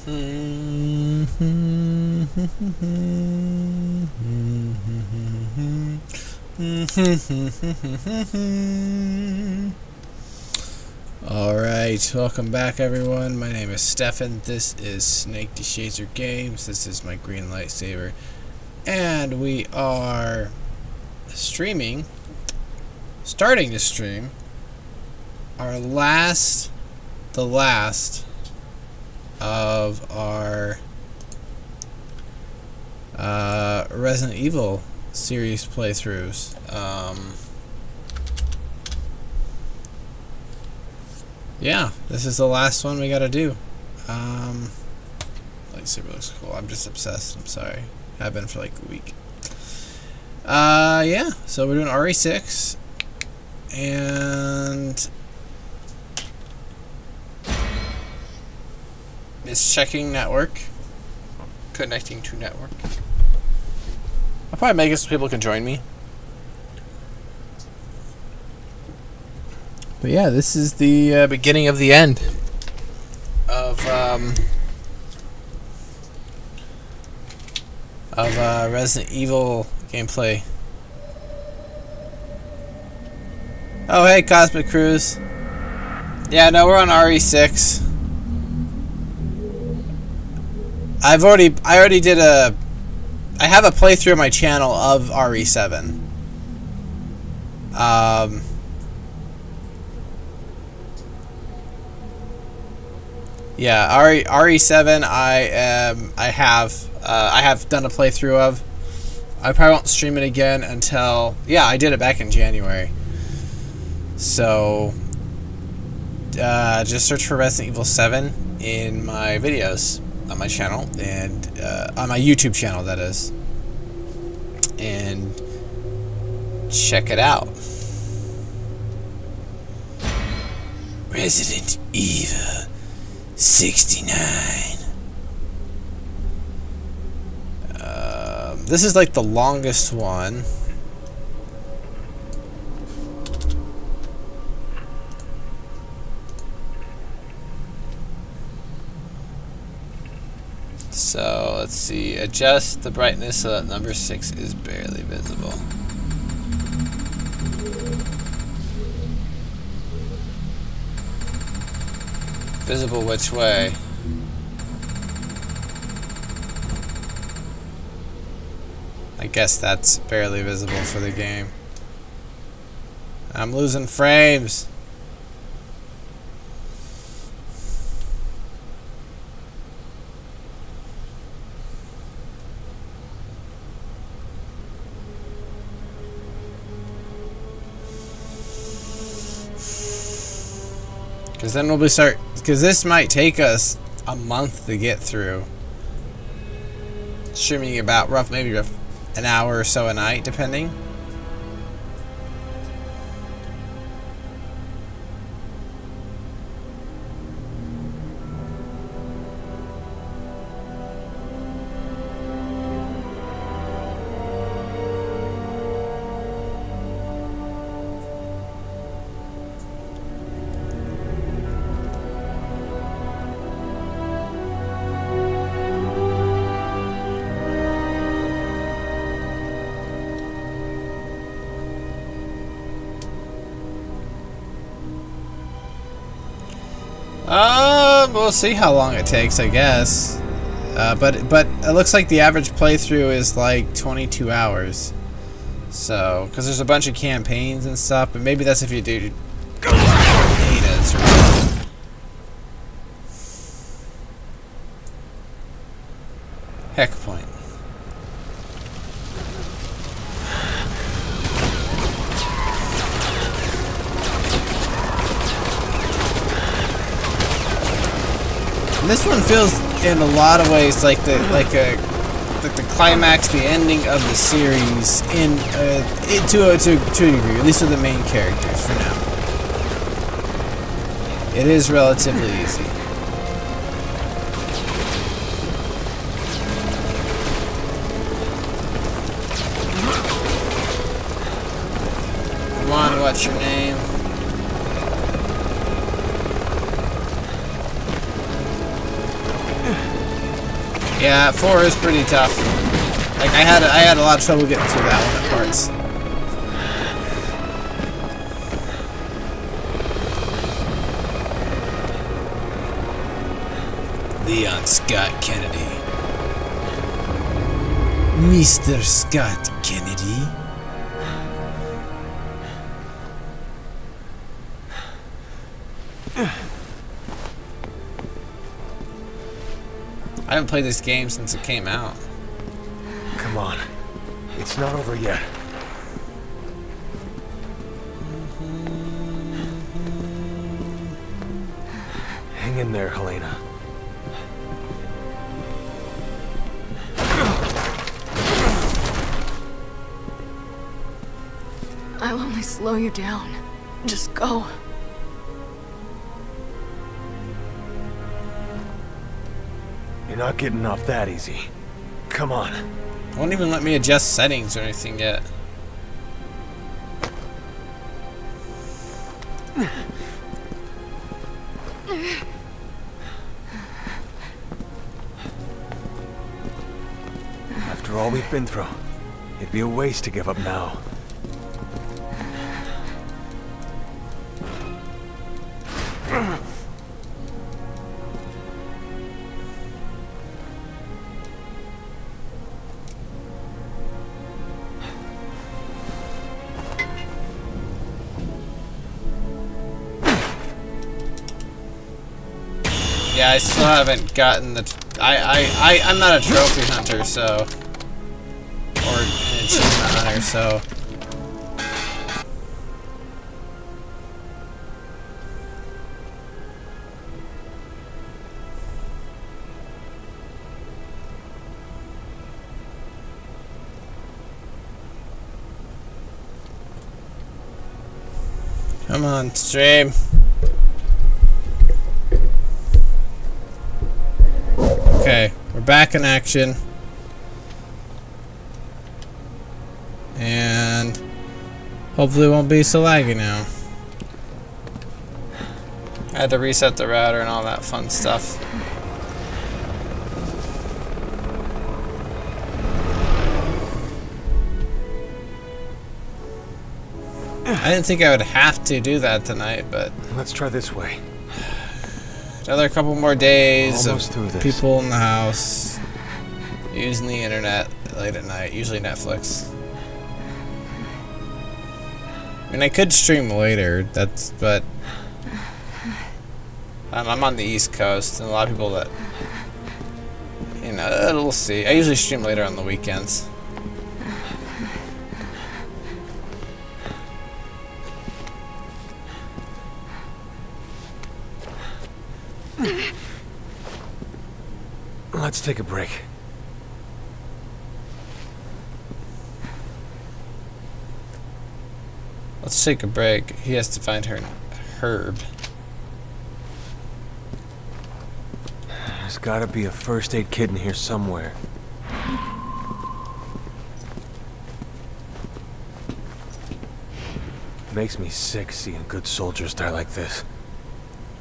Alright, welcome back everyone. My name is Stefan. This is Snake Games. This is my green lightsaber. And we are starting to stream our the last of our Resident Evil series playthroughs. Yeah, this is the last one we gotta do. Lightsaber looks cool. I'm just obsessed. I'm sorry. I've been for like a week. Yeah, so we're doing RE6 and it's checking network, connecting to network. I'll probably make it so people can join me. But yeah, this is the beginning of the end of Resident Evil gameplay. Oh hey, Cosmic Cruise. Yeah, no, we're on RE6. I have a playthrough on my channel of RE7. Yeah, RE7 I have done a playthrough of. I probably won't stream it again until, yeah, I did it back in January. So just search for Resident Evil 7 in my videos on my channel, and on my YouTube channel, that is, and check it out. Resident Evil 69. This is like the longest one. So let's see, adjust the brightness so that number 6 is barely visible. Visible which way? I guess that's barely visible for the game. I'm losing frames. Because then we'll start, because this might take us a month to get through. Streaming about maybe an hour or so a night, depending. We'll see how long it takes, I guess. But it looks like the average playthrough is like 22 hours. So, because there's a bunch of campaigns and stuff, but maybe that's if you do betas or Heck Point. And this one feels, in a lot of ways, like the climax, the ending of the series, to a degree, at least with the main characters for now. It is relatively easy. Come on, what's your name? Yeah, 4 is pretty tough. Like I had a lot of trouble getting through that one at parts. Leon Scott Kennedy. Mr. Scott Kennedy. I haven't played this game since it came out. Come on. It's not over yet. Hang in there, Helena. I'll only slow you down. Just go. You're not getting off that easy. Come on. Won't even let me adjust settings or anything yet. After all we've been through, it'd be a waste to give up now. Yeah, I still haven't gotten the. I'm not a trophy hunter, so, or an achievement hunter, so. Come on, stream. Okay, we're back in action. And hopefully it won't be so laggy now. I had to reset the router and all that fun stuff. I didn't think I would have to do that tonight, but Let's try this way. another couple more days Almost through of this. people in the house using the internet late at night, usually Netflix. I mean, I could stream later, but I'm on the East Coast, and a lot of people that, you know, we'll see. I usually stream later on the weekends. Let's take a break. Let's take a break. He has to find her herb. There's gotta be a first aid kit in here somewhere. Makes me sick seeing good soldiers die like this.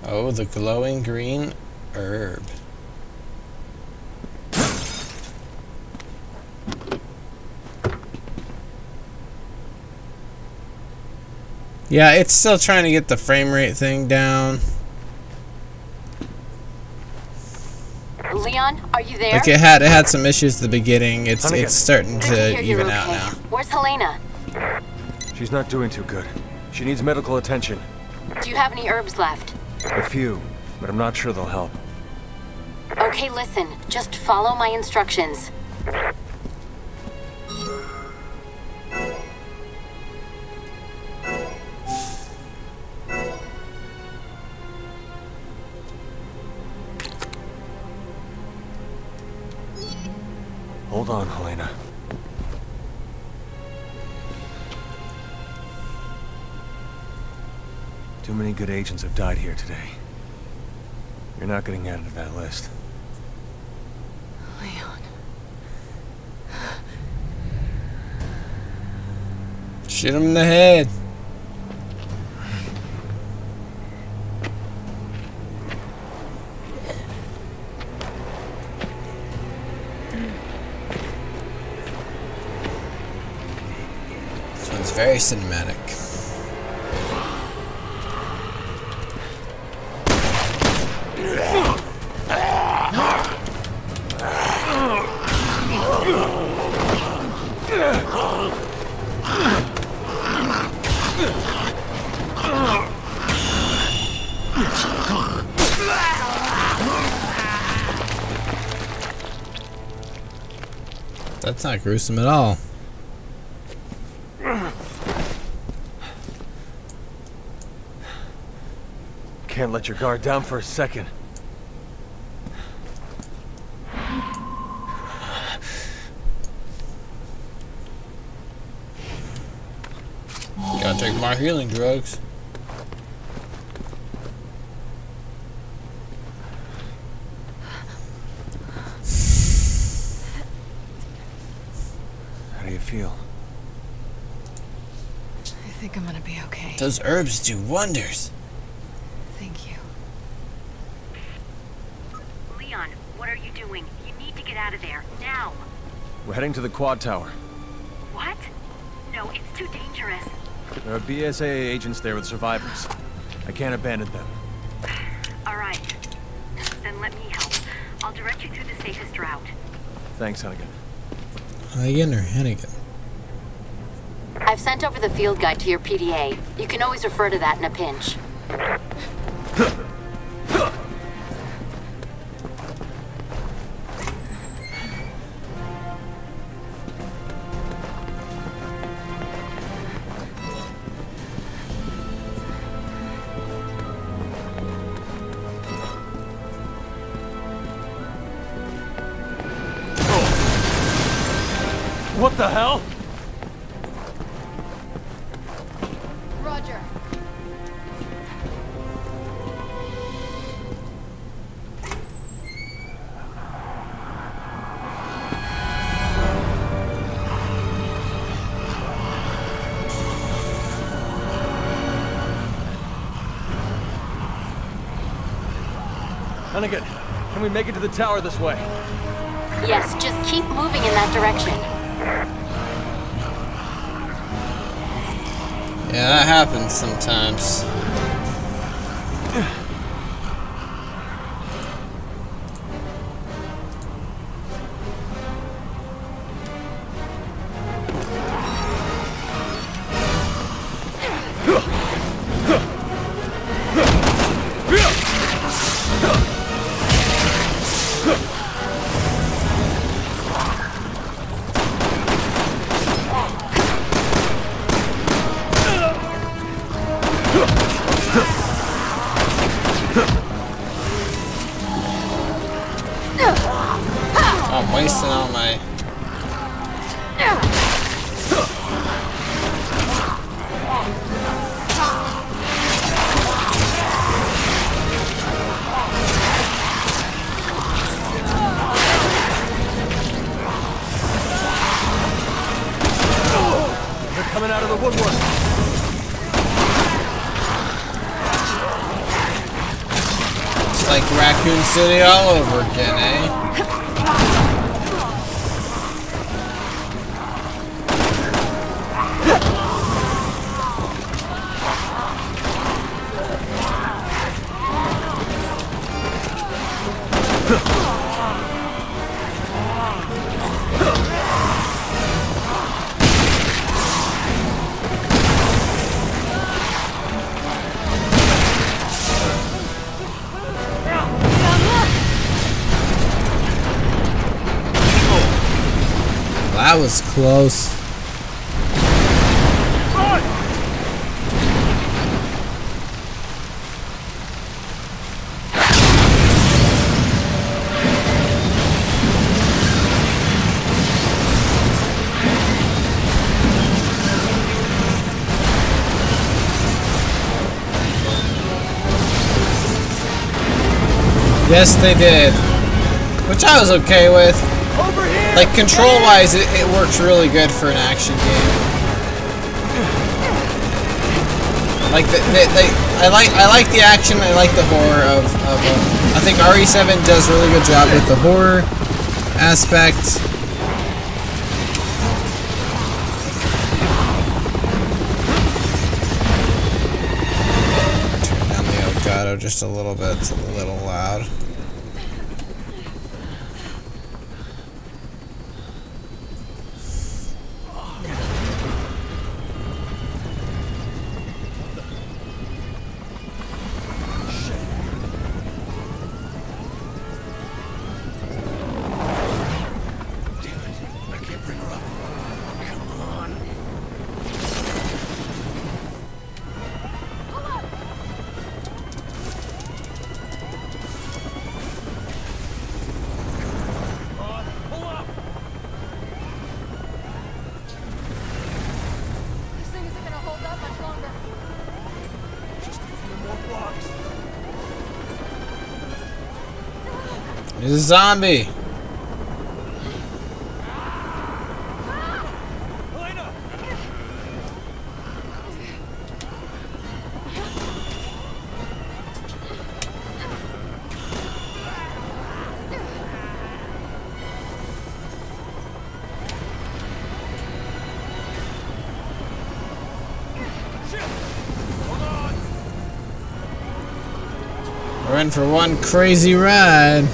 Oh, the glowing green herb. Yeah, it's still trying to get the frame rate thing down. Leon, are you there? Like it had some issues at the beginning. It's Honey, starting Good to to hear you're even out okay. now. Where's Helena? She's not doing too good. She needs medical attention. Do you have any herbs left? A few, but I'm not sure they'll help. Okay, listen. Just follow my instructions. Hold on, Helena. Too many good agents have died here today. You're not getting added to that list. Leon. Shoot him in the head. It's very cinematic. That's not gruesome at all. Can't let your guard down for a second. Gotta take my healing drugs. How do you feel? I think I'm gonna be okay. Those herbs do wonders. Thank you. Leon, what are you doing? You need to get out of there, now. We're heading to the quad tower. What? No, it's too dangerous. There are BSAA agents there with survivors. I can't abandon them. All right. Then let me help. I'll direct you through the safest route. Thanks, Hunnigan. Hunnigan or Hennigan? I've sent over the field guide to your PDA. You can always refer to that in a pinch. What the hell? Roger. Hunnigan, can we make it to the tower this way? Yes, just keep moving in that direction. Yeah, that happens sometimes. I'm wasting all my... They're coming out of the woodwork. It's like Raccoon City all over again, eh? That was close. Yes, they did. Which I was okay with. Like, control-wise, it works really good for an action game. Like, I like the action, I like the horror of I think RE7 does a really good job with the horror aspect. shadow just a little bit. It's a little loud. There's a zombie. We're in for one crazy ride.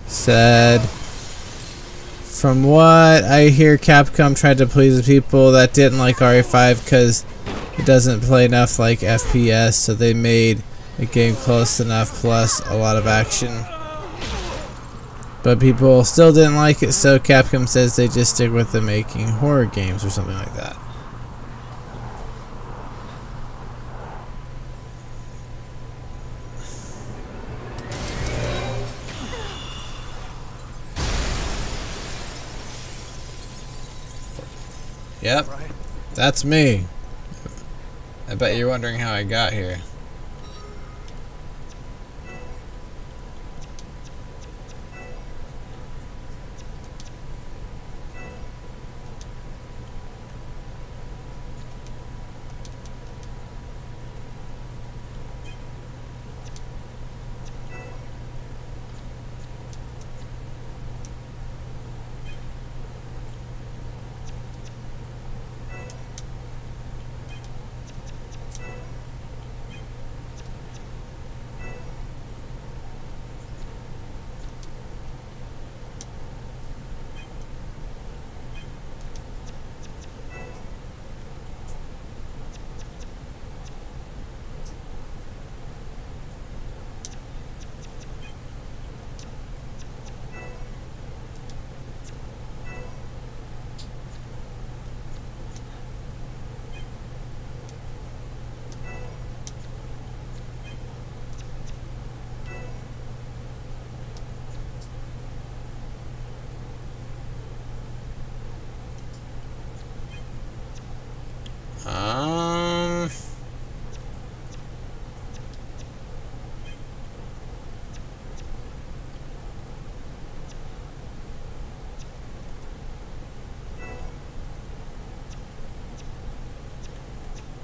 Said, from what I hear, Capcom tried to please the people that didn't like RE5 because it doesn't play enough like FPS, so they made a game close enough plus a lot of action. But people still didn't like it, so Capcom says they just stick with the making horror games or something like that. Yep, that's me. I bet you're wondering how I got here.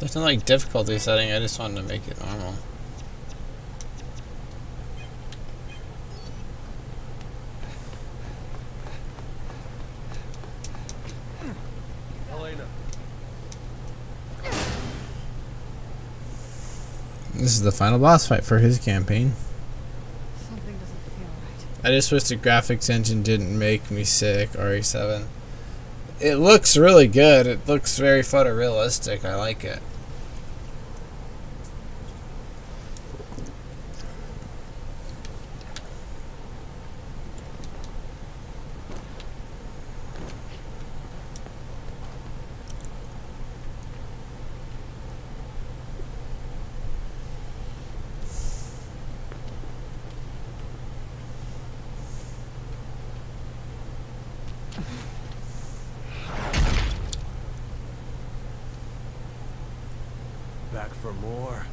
There's no like difficulty setting, I just wanted to make it normal. This is the final boss fight for his campaign. Something doesn't feel right. I just wish the graphics engine didn't make me sick, RE7. It looks really good, it looks very photorealistic, I like it. Back for more.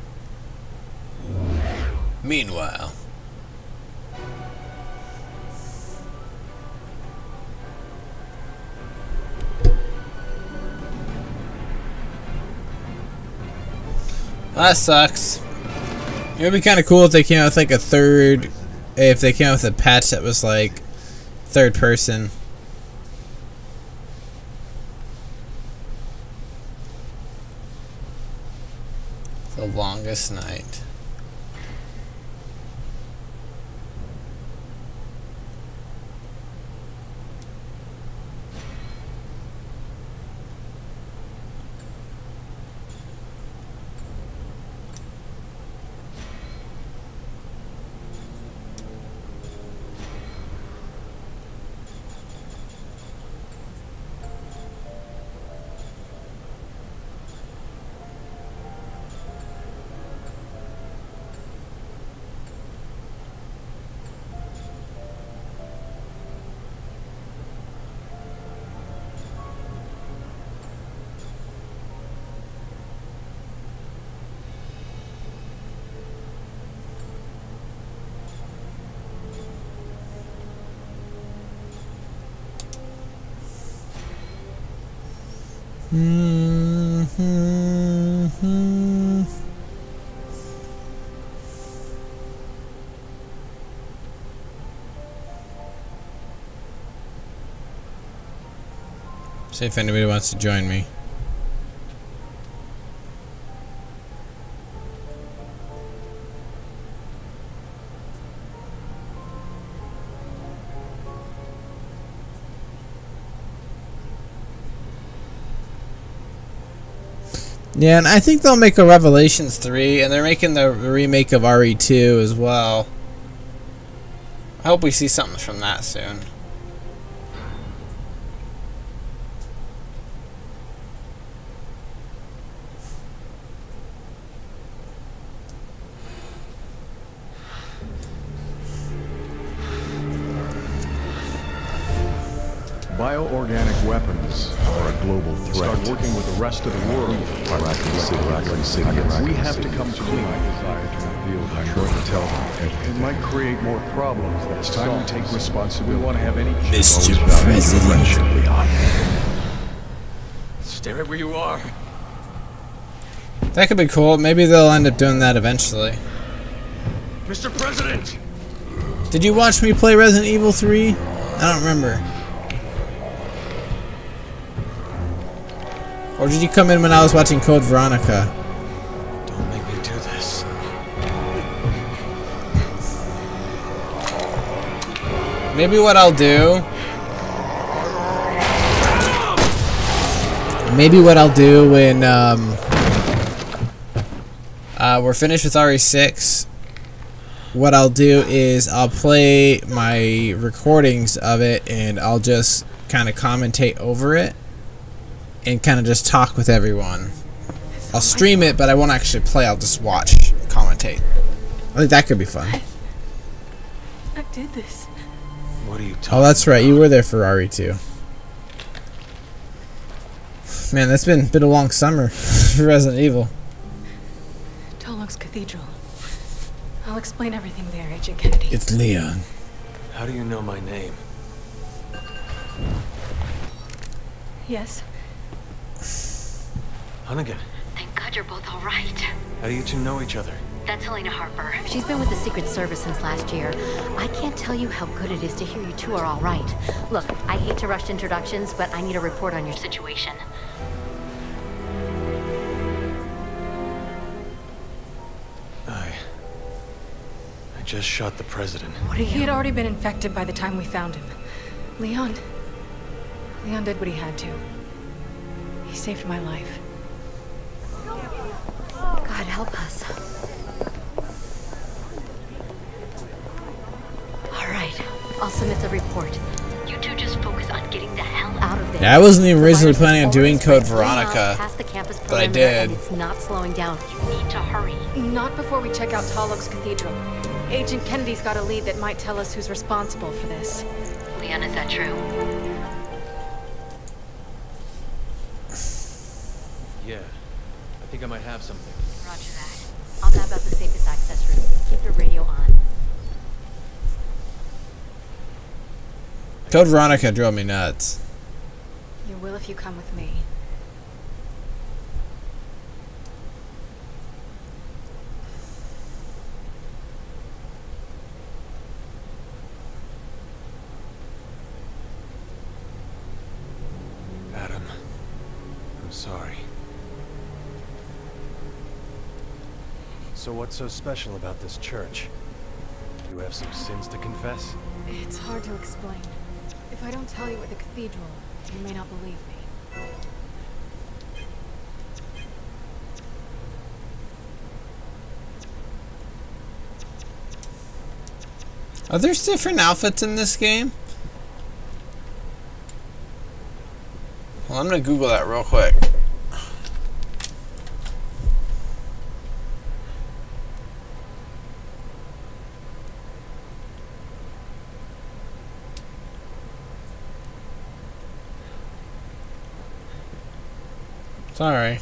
Meanwhile, that sucks. It would be kind of cool if they came out with like a third if they came out with a patch that was like third person. The longest night. See if anybody wants to join me. Yeah, and I think they'll make a Revelations 3, and they're making the remake of RE2 as well. I hope we see something from that soon. Bioorganic weapons are a global threat. Start working with the rest of the world. We have to come to clean. I'm going to tell them. It might create more problems. It's time we take responsibility. We want to have any Mr. President. Stay right where you are. That could be cool. Maybe they'll end up doing that eventually. Mr. President! Did you watch me play Resident Evil 3? I don't remember. Or did you come in when I was watching Code Veronica? Don't make me do this. Maybe what I'll do... Maybe what I'll do when we're finished with RE6, what I'll do is I'll play my recordings of it and I'll just kind of commentate over it and kind of just talk with everyone. I'll stream it, but I won't actually play. I'll just watch, commentate. I think that could be fun. I did this. What are you talking Oh, that's right. You were there for RE2. Man, that's been a long summer for Resident Evil. Tolok's Cathedral. I'll explain everything there, Agent Kennedy. It's Leon. How do you know my name? Yes. Hunnigan, Thank God you're both all right. how do you two know each other? That's Helena Harper. She's been with the Secret Service since last year. I can't tell you how good it is to hear you two are all right. Look, I hate to rush introductions, but I need a report on your situation. I just shot the president. What are you? He had already been infected by the time we found him. Leon did what he had to. He saved my life. God help us. All right, I'll submit the report. You two just focus on getting the hell out of there. Yeah, I wasn't even originally planning on doing Code Veronica, Past the campus but I perimeter, did. and it's not slowing down. You need to hurry. Not before we check out Tolok's Cathedral. Agent Kennedy's got a lead that might tell us who's responsible for this. Leon, is that true? Yeah, I think I might have something. Roger that. I'll map out the safest access route. Keep your radio on. Code Veronica drove me nuts. You will if you come with me. So what's so special about this church? You have some sins to confess? It's hard to explain. If I don't tell you at the cathedral, you may not believe me. Are there different outfits in this game? Well, I'm gonna Google that real quick. Sorry.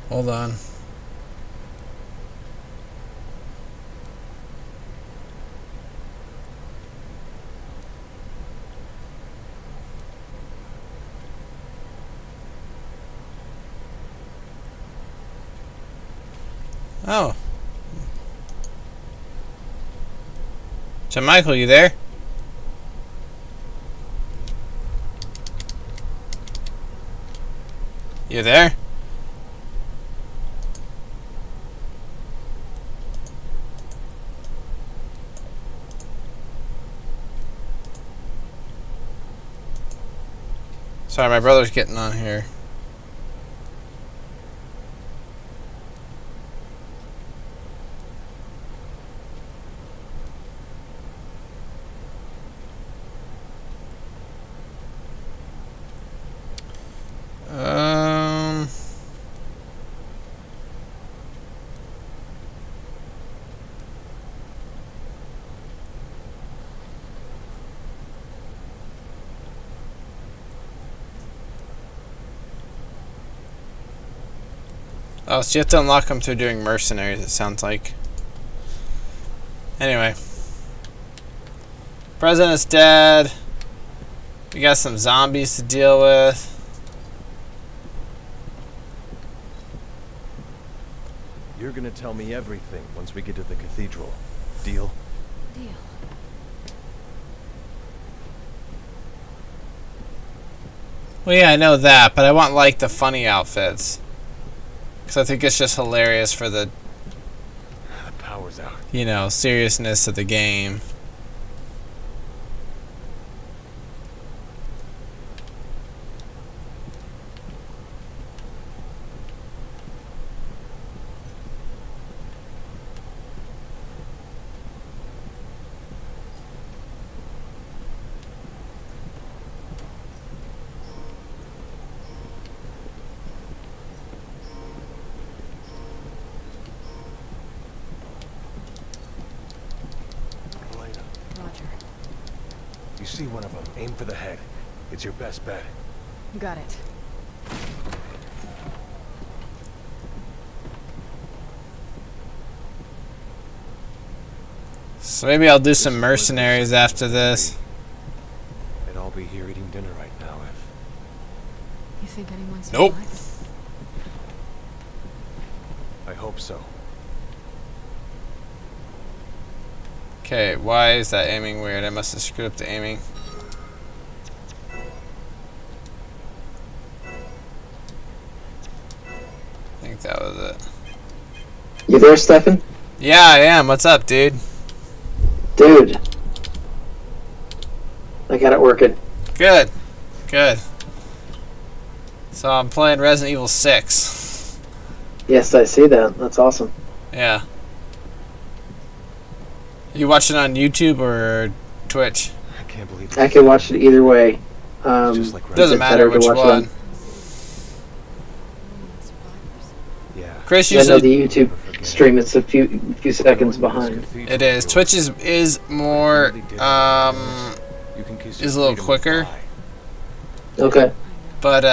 Hold on. Oh. So, Michael, you there? You there? Sorry, my brother's getting on here. Oh, so you have to unlock them through doing mercenaries, it sounds like. Anyway. President's dead. We got some zombies to deal with. You're gonna tell me everything once we get to the cathedral. Deal? Deal. Well, yeah, I know that, but I want, like, the funny outfits. Because I think it's just hilarious for the, The power's out. you know, seriousness of the game. Roger. You see one of them, aim for the head. It's your best bet. Got it. So maybe I'll do some mercenaries after this. And I'll be here eating dinner right now if... You think anyone's Nope. survived? I hope so. Okay, why is that aiming weird? I must have screwed up the aiming. I think that was it. You there, Stefan? Yeah, I am. What's up, dude? Dude. I got it working. Good. Good. So I'm playing Resident Evil 6. Yes, I see that. That's awesome. Yeah. You watching on YouTube or Twitch? I can't believe I can watch it either way. Just like Doesn't it's matter better to which watch it one. on- Yeah. Chris I know usually the YouTube stream. It's a few seconds behind. it is. Twitch is more is a little quicker, Okay. but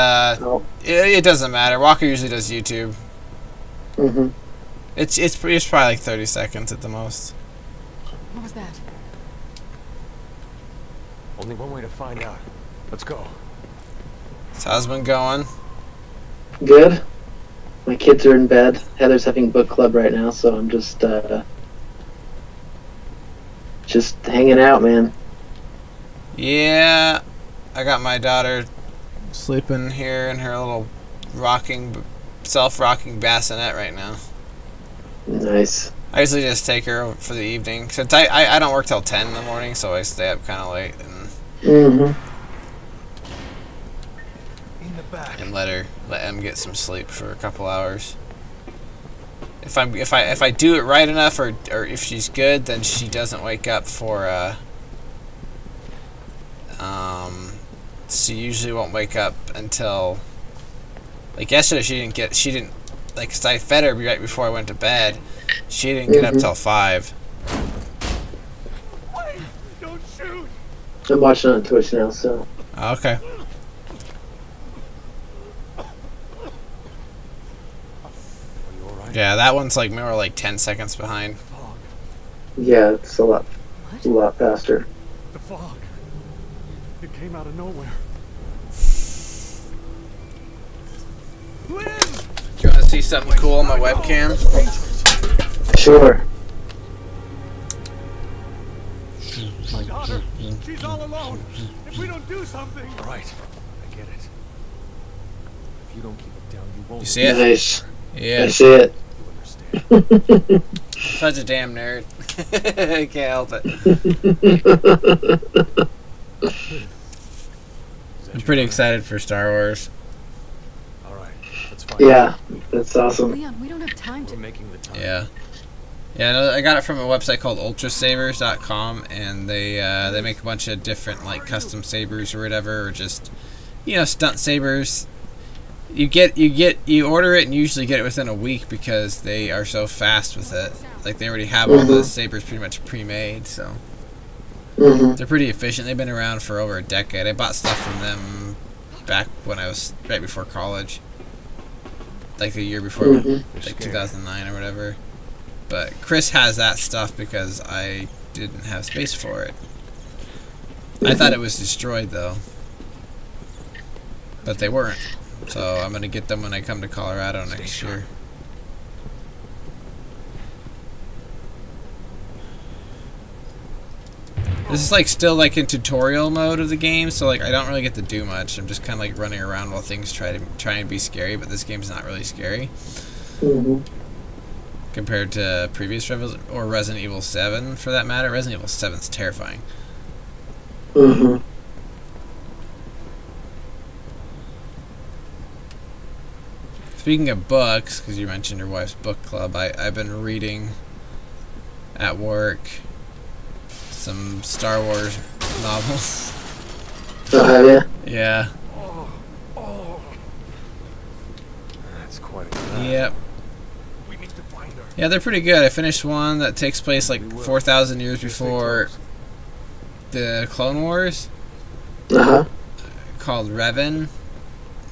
Oh, it doesn't matter. Walker usually does YouTube. Mm-hmm. It's probably like 30 seconds at the most. What was that? Only one way to find out. Let's go. So how's it been going? Good. My kids are in bed. Heather's having book club right now, so I'm just hanging out, man. Yeah, I got my daughter sleeping here in her little self-rocking bassinet right now. Nice. I usually just take her over for the evening. Since I don't work till 10 in the morning, so I stay up kind of late and let Em get some sleep for a couple hours. If I do it right enough, or if she's good, then she doesn't wake up for she usually won't wake up until, like yesterday she didn't like, 'cause I fed her right before I went to bed. She didn't get up till 5. Wait! Don't shoot! I'm watching on Twitch now, so. Okay. Yeah, that one's like more like 10 seconds behind. Yeah, it's a lot faster. The fog. It came out of nowhere. Do you want to see something cool on my webcam? Sure. My daughter, she's all alone. If we don't do something. All right, I get it. If you don't keep it down, you won't. You see it? Nice. Yeah. I see it. You understand? Such a damn nerd. I can't help it. I'm pretty excited for Star Wars. All right, let's find Yeah, that's awesome. Leon, we don't have time We're to. making the time. Yeah. Yeah, no, I got it from a website called ultrasabers.com, and they make a bunch of different like custom sabers or whatever, or just, you know, stunt sabers. You order it and usually get it within a week because they are so fast with it. Like, they already have all the sabers pretty much pre-made, so they're pretty efficient. They've been around for over a decade. I bought stuff from them back when I was right before college, like the year before, like 2009 or whatever. But Chris has that stuff because I didn't have space for it. I thought it was destroyed though, but they weren't. So I'm gonna get them when I come to Colorado next year. This is like still like in tutorial mode of the game, so like I don't really get to do much. I'm just kind of like running around while things try and be scary, but this game's not really scary compared to previous or Resident Evil 7 for that matter. Resident Evil 7's terrifying. Speaking of books, because you mentioned your wife's book club, I've been reading at work some Star Wars novels. Oh, have you? Yeah. That's quite a lot. Yep. We need to find her. Yeah, they're pretty good. I finished one that takes place like 4,000 years before the Clone Wars, called Revan.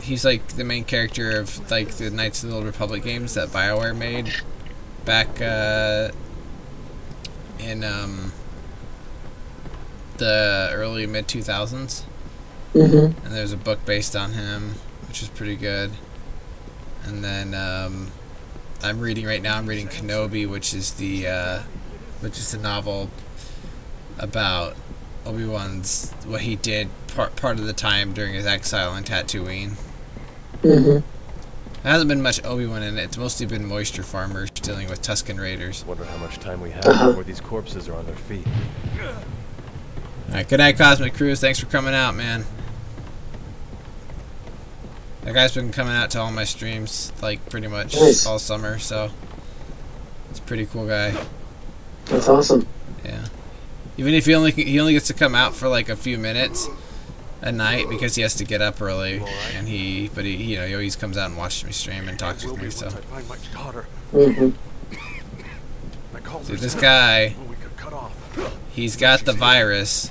He's like the main character of like the Knights of the Old Republic games that BioWare made back in the early mid-2000s. And there's a book based on him, which is pretty good. And then I'm reading Kenobi, which is the novel about Obi-Wan's, what he did part of the time during his exile on Tatooine. There hasn't been much Obi-Wan in it. It's mostly been moisture farmers dealing with Tusken Raiders. Wonder how much time we have before these corpses are on their feet. Alright, good night, Cosmic Cruise. Thanks for coming out, man. That guy's been coming out to all my streams, like, pretty much all summer, so it's a pretty cool guy. That's awesome. Yeah. Even if he only gets to come out for like a few minutes a night because he has to get up early, and he always comes out and watches me stream and talks with me. So, dude, this guy, he's got the virus.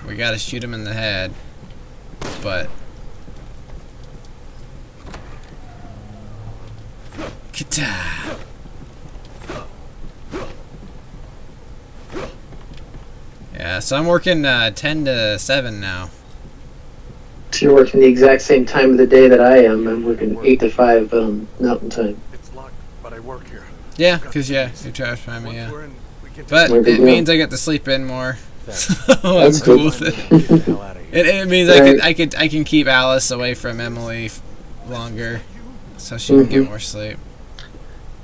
We gotta shoot him in the head, but Kita. Yeah, so I'm working 10 to 7 now. So you're working the exact same time of the day that I am. I'm working 8 to 5 Mountain Time. It's locked, but I work here. Yeah, because, yeah, you trash by me, yeah. Once we're in, we can But Where we it go. means I get to sleep in more. So I'm That's cool good. with it. Get the hell out of here. It means Right. I can keep Alice away from Emily longer, so she can get more sleep.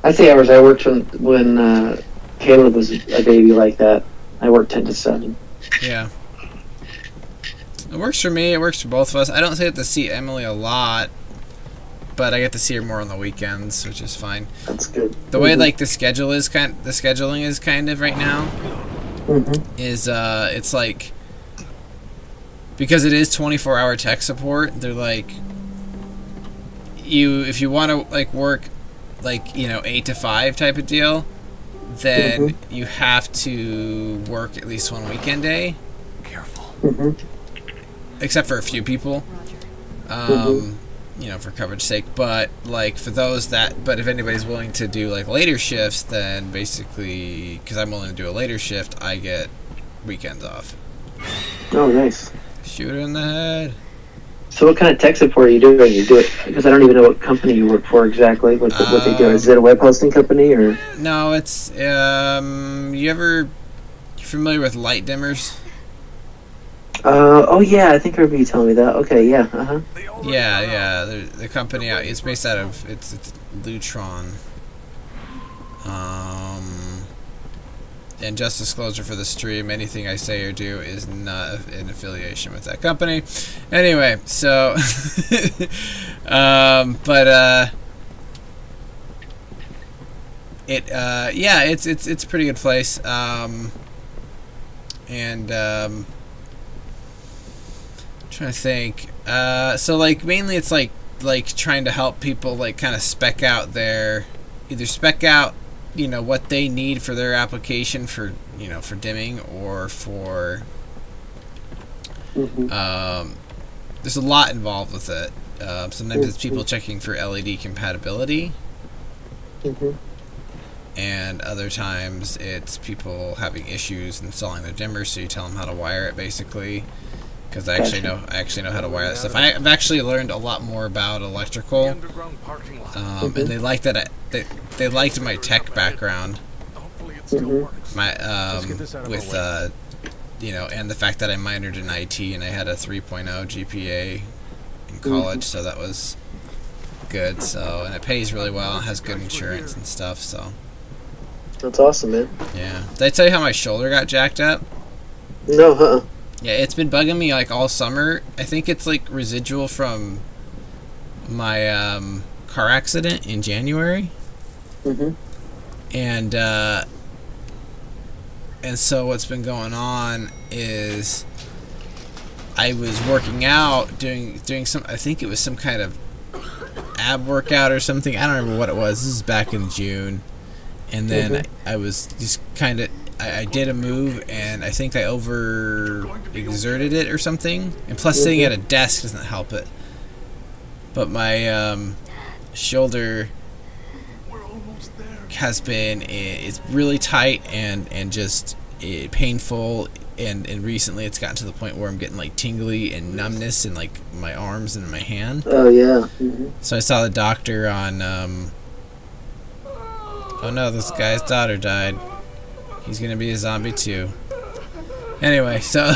That's the hours I worked when Caleb was a baby like that. I worked 10 to 7. Yeah. It works for me. It works for both of us. I don't get to see Emily a lot, but I get to see her more on the weekends, which is fine. That's good. The way like the scheduling is kind of right now is it's like, because it is 24-hour tech support. They're like, if you want to like work like 8 to 5 type of deal, then you have to work at least one weekend day. Careful. Except for a few people, for coverage sake. But like for those but if anybody's willing to do like later shifts, then basically, because I'm willing to do a later shift, I get weekends off. Oh, nice. Shoot her in the head. So what kind of tech support are you doing? You do it because I don't even know what company you work for exactly. What they do? Is it a web hosting company or? No, it's you familiar with light dimmers? Oh yeah, I think I remember you telling me that. Okay, yeah. Yeah. The company it's based out of it's Lutron. And just disclosure for the stream, anything I say or do is not in affiliation with that company. Anyway, so it's a pretty good place. Trying to think. So like mainly it's like trying to help people like kind of spec out what they need for their application for dimming, or for there's a lot involved with it. Sometimes it's people checking for LED compatibility, and other times it's people having issues installing their dimmer, so you tell them how to wire it basically. Because I actually know how to wire that stuff. I've actually learned a lot more about electrical, and they liked that. They liked my tech background, my and the fact that I minored in IT and I had a 3.0 GPA in college, so that was good. So, and it pays really well, and has good insurance and stuff. So That's awesome, man. yeah. Did I tell you how my shoulder got jacked up? No, Yeah, it's been bugging me like all summer. I think it's like residual from my car accident in January. And so what's been going on is I was working out, doing some, I think it was some kind of ab workout or something. I don't remember what it was. This is back in June. And then I was just kind of, I did a move, and I think I over-exerted it or something. And plus, sitting at a desk doesn't help it. But my shoulder has been, it's really tight and just painful. And recently, it's gotten to the point where I'm getting like tingly and numbness in like my arms and my hand. Oh yeah. So I saw the doctor on. Oh no, this guy's daughter died. He's gonna be a zombie too. Anyway, so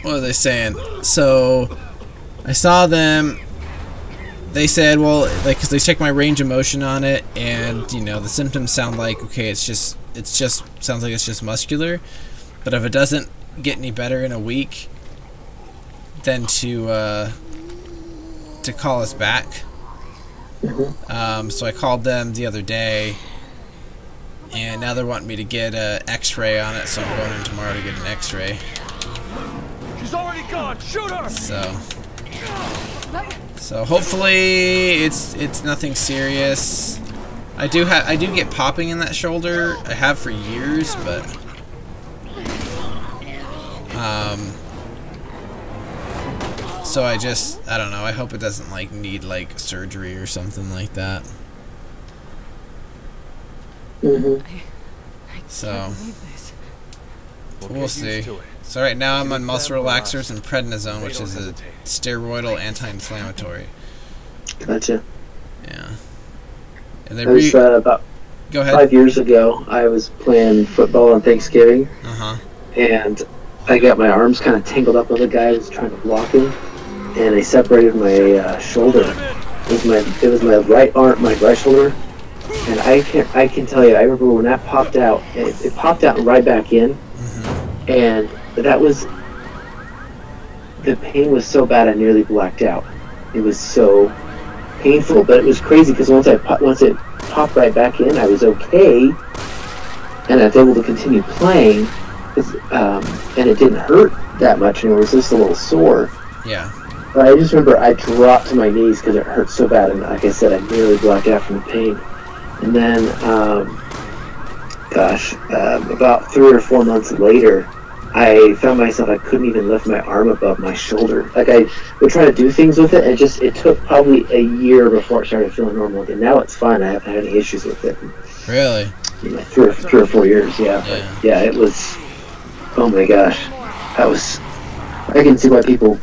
what are they saying? So I saw them. They said, well, like, because they checked my range of motion on it, and the symptoms sound like, okay, it's just sounds like it's just muscular, but if it doesn't get any better in a week, then to call us back. So I called them the other day, and now they're wanting me to get an X-ray on it, so I'm going in tomorrow to get an X-ray. She's already gone. Shoot her. So hopefully it's nothing serious. I do get popping in that shoulder. I have for years, but So I don't know. I hope it doesn't like need like surgery or something like that. Mm-hmm. So we'll see. So right now I'm on muscle relaxers and prednisone, which is a steroidal anti-inflammatory. Gotcha. Yeah. And they about Go ahead. 5 years ago, I was playing football on Thanksgiving, and I got my arms kind of tangled up with a guy who was trying to block him, and they separated my shoulder. It was my right arm, my right shoulder, and I can tell you, I remember when that popped out, it popped out and right back in, and that was, the pain was so bad I nearly blacked out. It was so painful, but it was crazy because once it popped right back in, I was okay, and I was able to continue playing, and it didn't hurt that much, and it was just a little sore. Yeah. But I just remember I dropped to my knees because it hurt so bad, and like I said, I nearly blacked out from the pain. And then, about 3 or 4 months later, I found myself, I couldn't even lift my arm above my shoulder. Like, I would try to do things with it, and it took probably a year before it started feeling normal again. Now it's fine. I haven't had any issues with it. Really? In like 3 or 4 years, yeah. But yeah, it was, oh my gosh. I can see why people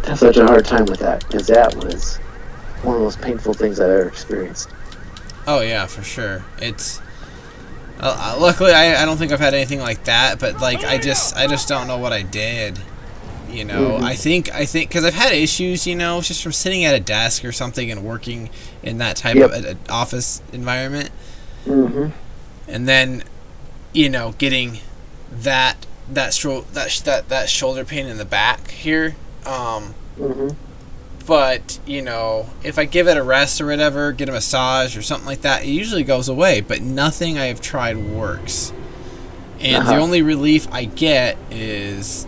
have such a hard time with that, because that was one of the most painful things I've ever experienced. Oh yeah, for sure. It's luckily I don't think I've had anything like that, but like I just don't know what I did. You know, I think because I've had issues, you know, just from sitting at a desk or something and working in that type of office environment, and then, you know, getting that shoulder pain in the back here. But, you know, if I give it a rest or whatever, get a massage or something like that, it usually goes away. But nothing I have tried works. And the only relief I get is,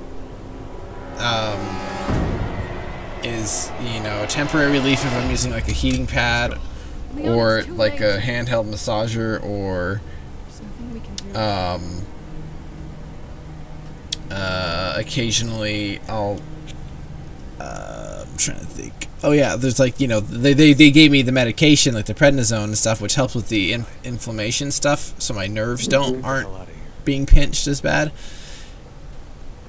you know, temporary relief if I'm using like a heating pad or like a handheld massager, or occasionally I'll I'm trying to think. Oh yeah, there's like, you know, they gave me the medication like the prednisone and stuff, which helps with the inflammation stuff, so my nerves aren't being pinched as bad.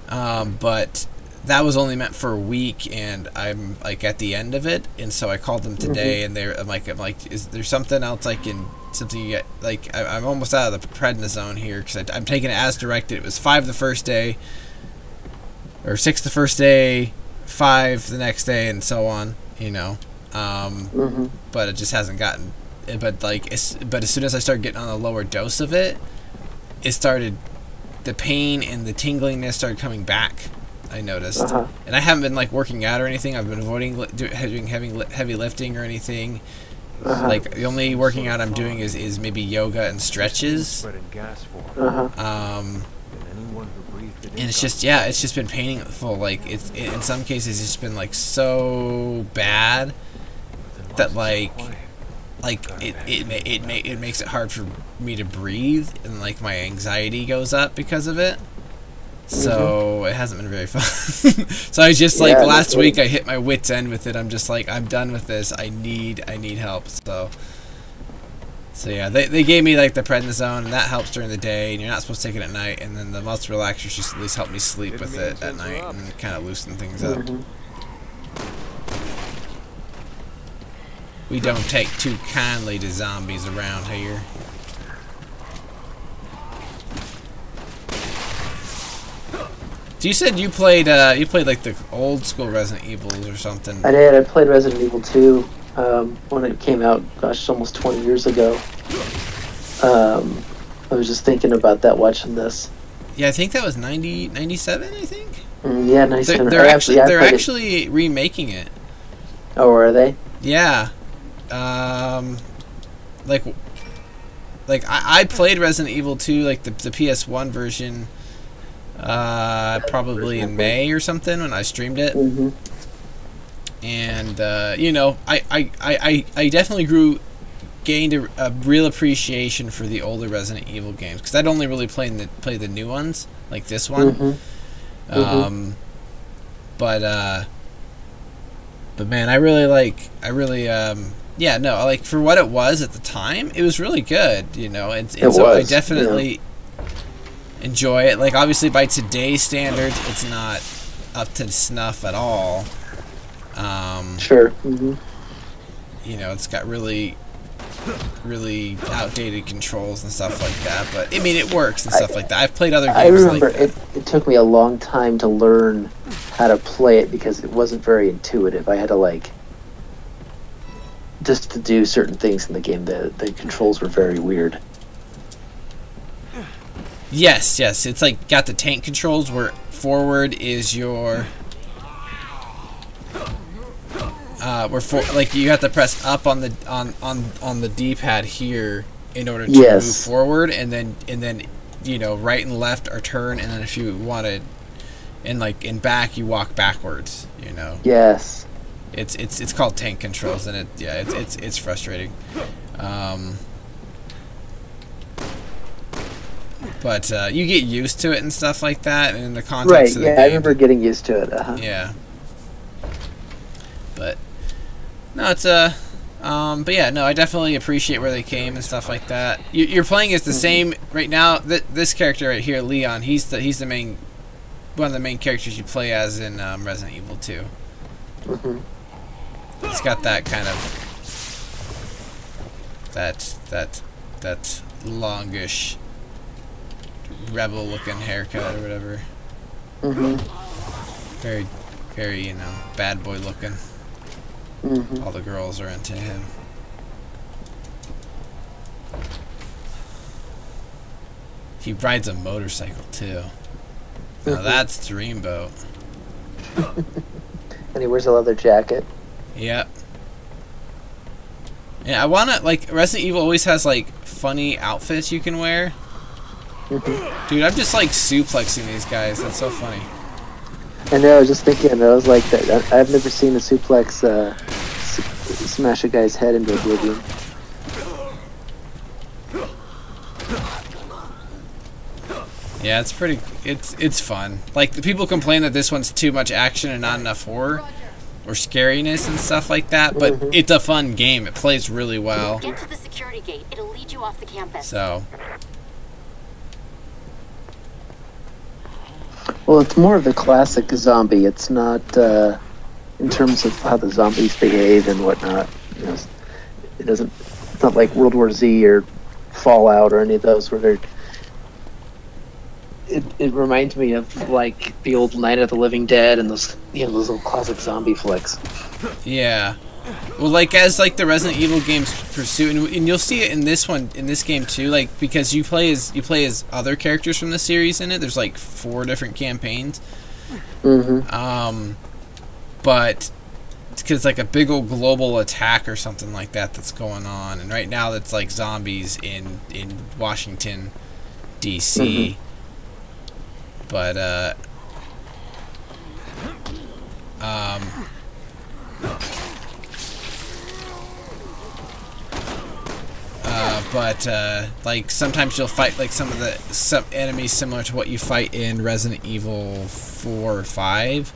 But that was only meant for a week, and I'm like at the end of it, and so I called them today, and I'm like, is there something else I can you get? Like I'm almost out of the prednisone here because I'm taking it as directed. It was 5 the first day, or 6 the first day, 5 the next day, and so on, you know. But it just hasn't gotten. But like, but as soon as I started getting on a lower dose of it, it started. The pain and the tinglingness started coming back. I noticed, and I haven't been like working out or anything. I've been avoiding doing heavy lifting or anything. Like the only working out I'm doing is maybe yoga and stretches. And it's just, yeah, it's just been painful. Like in some cases it's just been like so bad that it makes it hard for me to breathe, and like my anxiety goes up because of it. So it hasn't been very fun. So I just like last week I hit my wit's end with it. I'm just like, I'm done with this. I need help. So yeah, they gave me like the prednisone, and that helps during the day, and you're not supposed to take it at night. And then the muscle relaxers just at least help me sleep with it at night and kind of loosen things up. We don't take too kindly to zombies around here. So you said you played like the old school Resident Evils or something. I did. I played Resident Evil 2 when it came out. Gosh, almost 20 years ago. I was just thinking about that watching this. Yeah, I think that was 97. I think. Yeah, 97. They're actually remaking it. Oh, are they? Yeah. Like I played Resident Evil 2, like the PS1 version, probably in May or something when I streamed it. And you know, I definitely gained a real appreciation for the older Resident Evil games, because I'd only really played the new ones, like this one. But But man, yeah, no, like for what it was at the time, it was really good, you know. And so I definitely enjoy it. Like obviously by today's standards, it's not up to snuff at all. Sure. You know, it's got really outdated controls and stuff like that. But I mean, it works and stuff like that. I've played other games. I remember like that. It took me a long time to learn how to play it because it wasn't very intuitive. I had to like just to do certain things in the game. The controls were very weird. Yes, it's like got the tank controls where forward is your like you have to press up on the D-pad here in order to move forward, and then you know, right and left are turn, and then if you wanted and like in back you walk backwards, you know. Yes. It's called tank controls, and it's frustrating. But you get used to it and stuff like that, and in the context of the game. I remember getting used to it. Yeah. But no, it's but yeah, no, I definitely appreciate where they came and stuff like that. You're playing as the same right now. This character right here, Leon, he's the main one of the main characters you play as in Resident Evil 2. It's got that kind of that longish rebel-looking haircut or whatever. Very, very, you know, bad boy looking. All the girls are into him. He rides a motorcycle too. Now that's Dreamboat. And he wears a leather jacket. Yep. Yeah, I wanna, like, Resident Evil always has like funny outfits you can wear. Dude, I'm just like suplexing these guys. That's so funny. I know, I was just thinking, I was like, I've never seen a suplex smash a guy's head into oblivion. Yeah, it's pretty, it's fun. Like, the people complain that this one's too much action and not enough horror or scariness and stuff like that, but it's a fun game. It plays really well. Get to the security gate. It'll lead you off the campus. So. Well, it's more of the classic zombie. It's not in terms of how the zombies behave and whatnot. You know, it doesn't. It's not like World War Z or Fallout or any of those where they're. It reminds me of like the old Night of the Living Dead and those, you know, those little classic zombie flicks. Yeah. Well, like as like the Resident Evil games pursue, and you'll see it in this one, in this game too, like because you play as other characters from the series in it. There's like 4 different campaigns. But because like a big old global attack or something like that that's going on, and right now that's like zombies in Washington, D.C. But like sometimes you'll fight like some enemies similar to what you fight in Resident Evil 4 or 5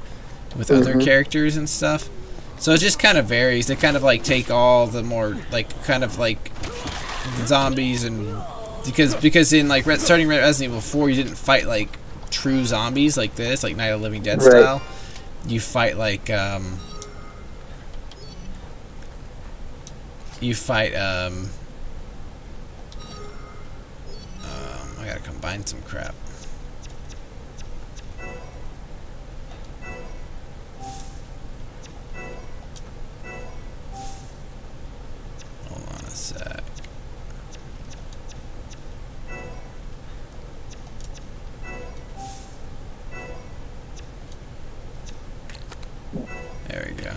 with other characters and stuff. So it just kind of varies. They kind of like take all the more like kind of like zombies, and because in like starting Resident Evil 4 you didn't fight like true zombies like this, like Night of the Living Dead style. You fight like I gotta combine some crap. Hold on a sec. There we go.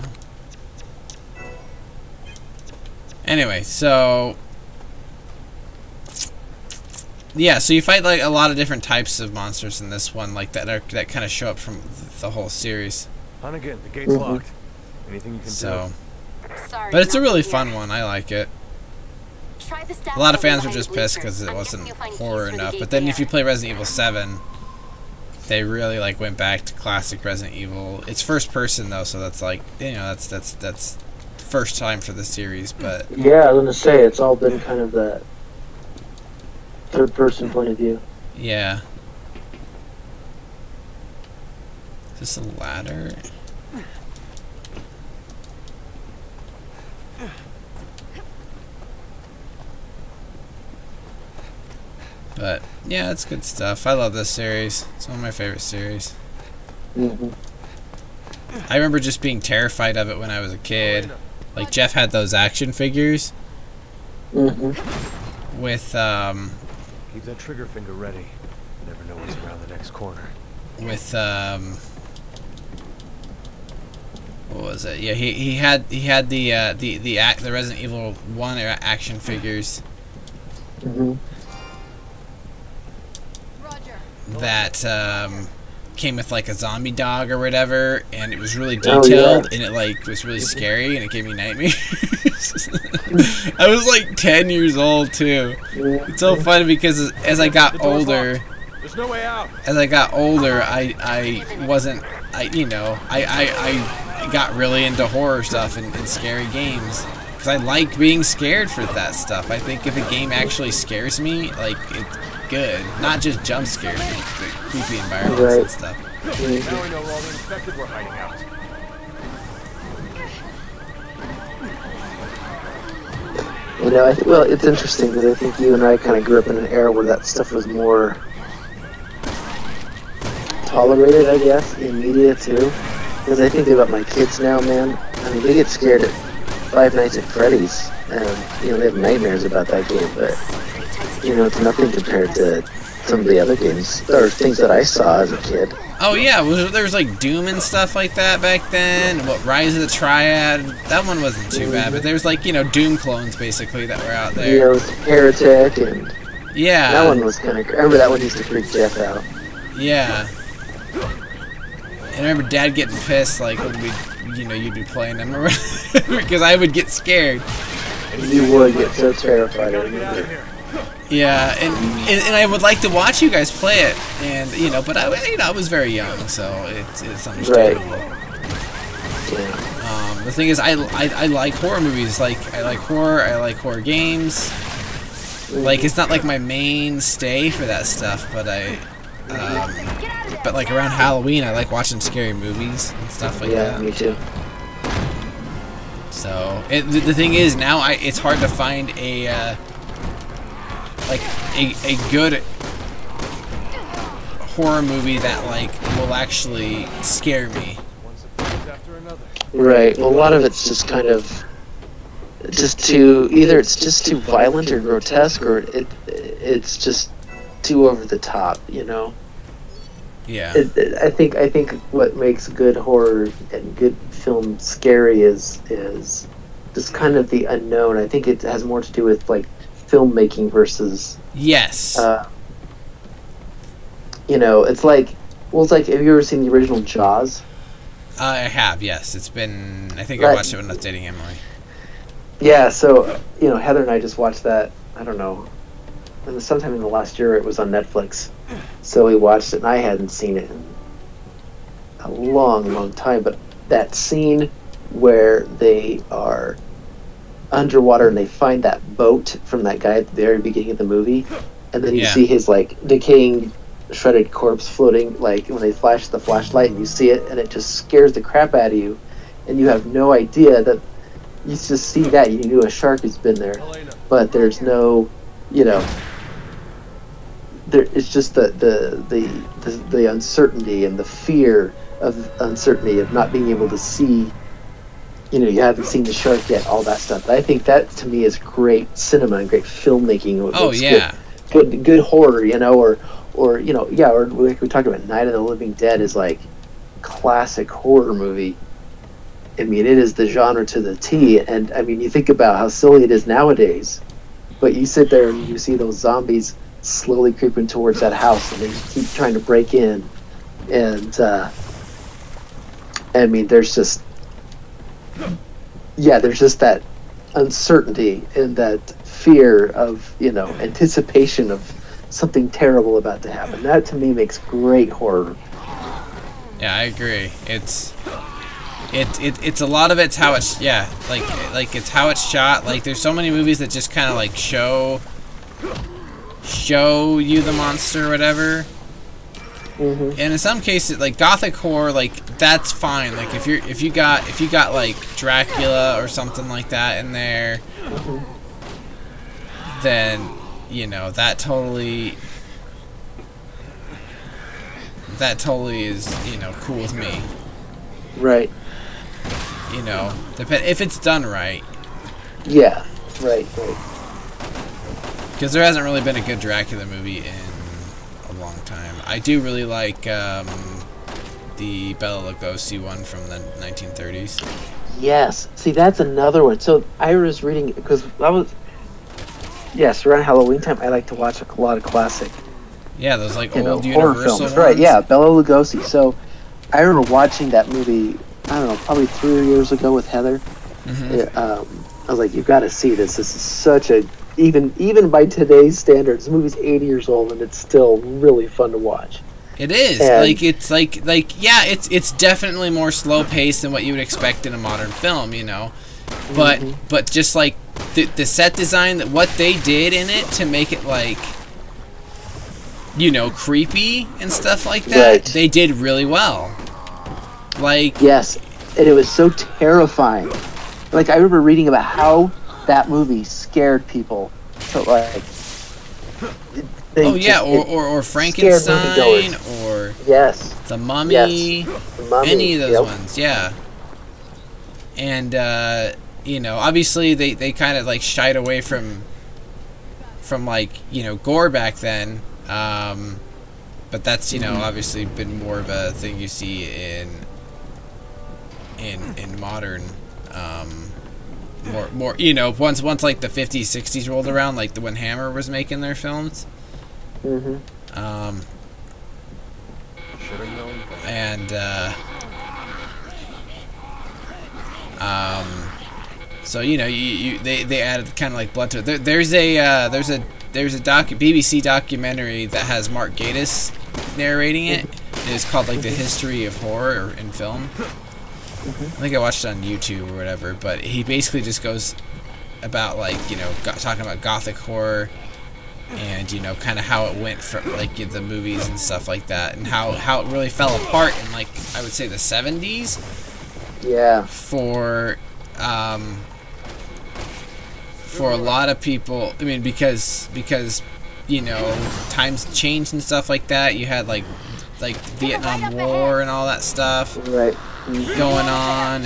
Anyway, so yeah, so you fight like a lot of different types of monsters in this one, like that kind of show up from the whole series. Again, the gate's locked. Anything you can do? Sorry, But it's a really fun one. I like it. Try the A lot of fans were just pissed because it wasn't horror enough. But then if you play Resident Evil 7, they really like went back to classic Resident Evil. It's first person though, so that's like, you know, that's first time for the series. But yeah, I was gonna say it's all been kind of that third person point of view. yeah. Is this a ladder? But yeah, it's good stuff. I love this series. It's one of my favorite series. Mm-hmm. I remember just being terrified of it when I was a kid. Like Jeff had those action figures Mm-hmm. with Keep that trigger finger ready. You never know what's around the next corner. with what was it? Yeah, he had the Resident Evil 1 action figures Mm-hmm. that came with like a zombie dog or whatever, and it was really detailed, and it like was really scary, and it gave me nightmares. I was like 10 years old too. It's so funny because as I got older, There's no way out. as I got older, I got really into horror stuff and scary games. Because I like being scared for that stuff. I think if a game actually scares me, like, it's good. Not just jump scares, but the creepy environments and stuff. Now we know where all the infected were hiding out. You know, well, it's interesting because I think you and I kind of grew up in an era where that stuff was more tolerated, I guess, in media too. Because I think about my kids now, man. I mean, they get scared at Five Nights at Freddy's, and you know they have nightmares about that game. But you know, it's nothing compared to some of the other games or things that I saw as a kid. Oh yeah, there was like Doom and stuff like that back then. And what, Rise of the Triad? That one wasn't too bad, but there was like, you know, Doom clones basically that were out there. You know, Heretic and yeah, that one was kind of. I remember that one used to freak Jeff out. yeah. And I remember Dad getting pissed, like when you'd be playing them, because I would get scared. You would get so terrified. I remember. Yeah, and I would like to watch you guys play it, and but I was very young, so it's understandable. Right. Yeah. The thing is, I like horror movies. Like I like horror games. Like it's not like my mainstay for that stuff, but but like around Halloween, I like watching scary movies and stuff like that. Yeah, me too. So the thing is, now it's hard to find a good horror movie that like will actually scare me. Right. Well, a lot of it's just kind of either it's just too violent or grotesque, or it's just too over the top, you know. Yeah. I think what makes good horror and good film scary is just kind of the unknown. I think it has more to do with like filmmaking versus. Yes. You know, it's like have you ever seen the original Jaws? I have, yes. It's been. I think I watched it when I was dating Emily. Yeah. So Heather and I just watched that. I don't know. And sometime in the last year, it was on Netflix. So we watched it, and I hadn't seen it in a long, long time. But that scene where they are underwater and they find that boat from that guy at the very beginning of the movie, and then you see his like decaying, shredded corpse floating. Like when they flash the flashlight, and you see it, and it just scares the crap out of you, and you have no idea that you just see that you knew a shark has been there, but there's no, it's just the uncertainty and the fear of uncertainty of not being able to see. You haven't seen the shark yet. All that stuff. I think that to me is great cinema and great filmmaking. Oh yeah, good horror. Or like we talked about, Night of the Living Dead is like classic horror movie. I mean, it is the genre to the T. And I mean, you think about how silly it is nowadays, but you sit there and you see those zombies slowly creeping towards that house, and they keep trying to break in, and I mean, there's just that uncertainty and that fear of anticipation of something terrible about to happen. That to me makes great horror. Yeah, I agree. It's a lot of it's how it's like it's how it's shot. Like there's so many movies that just kind of like show you the monster or whatever. And in some cases, like gothic horror, like that's fine. Like if you got like Dracula or something like that in there, then you know that totally is, you know, cool with me. Right. You know, if it's done right. Yeah. Right. Because there hasn't really been a good Dracula movie in a long time. I do really like the Bela Lugosi one from the 1930s. Yes. See, that's another one. So I was reading, because around Halloween time, I like to watch a lot of classic. Yeah, those like old old horror Universal films. ones. Right? Yeah, Bela Lugosi. So I remember watching that movie. I don't know, probably 3 years ago with Heather. I was like, "You've got to see this. This is such a even by today's standards, the movie's 80 years old and it's still really fun to watch." It is. And It's definitely more slow paced than what you would expect in a modern film, you know. But just like the set design, what they did in it to make it like, you know, creepy and stuff like that, right. They did really well. Like, yes, and it was so terrifying. Like I remember reading about how that movie scared people. So like, or Frankenstein, or yes, the Mummy, the Mummy. Any of those ones, yeah. And you know, obviously they kind of like shied away from like, you know, gore back then. But that's, you know, obviously been more of a thing you see in modern, more you know, once like the 50s 60s rolled around, like when Hammer was making their films. So you know, they added kind of like blood to it. There's a BBC documentary that has Mark Gatiss narrating it. It's called like The History of Horror in Film. I think I watched it on YouTube or whatever, but he basically just goes about like, you know, talking about gothic horror and, you know, kind of how it went from like the movies and stuff like that, and how it really fell apart in like, I would say, the 70s. Yeah. For a lot of people, I mean, because you know, times changed and stuff like that. You had like Vietnam War and all that stuff going on,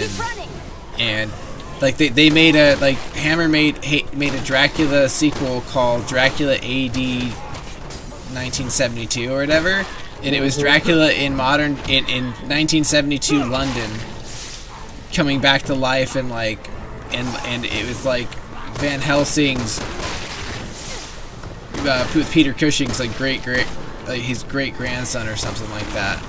and like they made a, like, Hammer made a Dracula sequel called Dracula AD 1972 or whatever, and it was Dracula in 1972 London coming back to life, and like and it was like Van Helsing's with Peter Cushing's like his great grandson or something like that.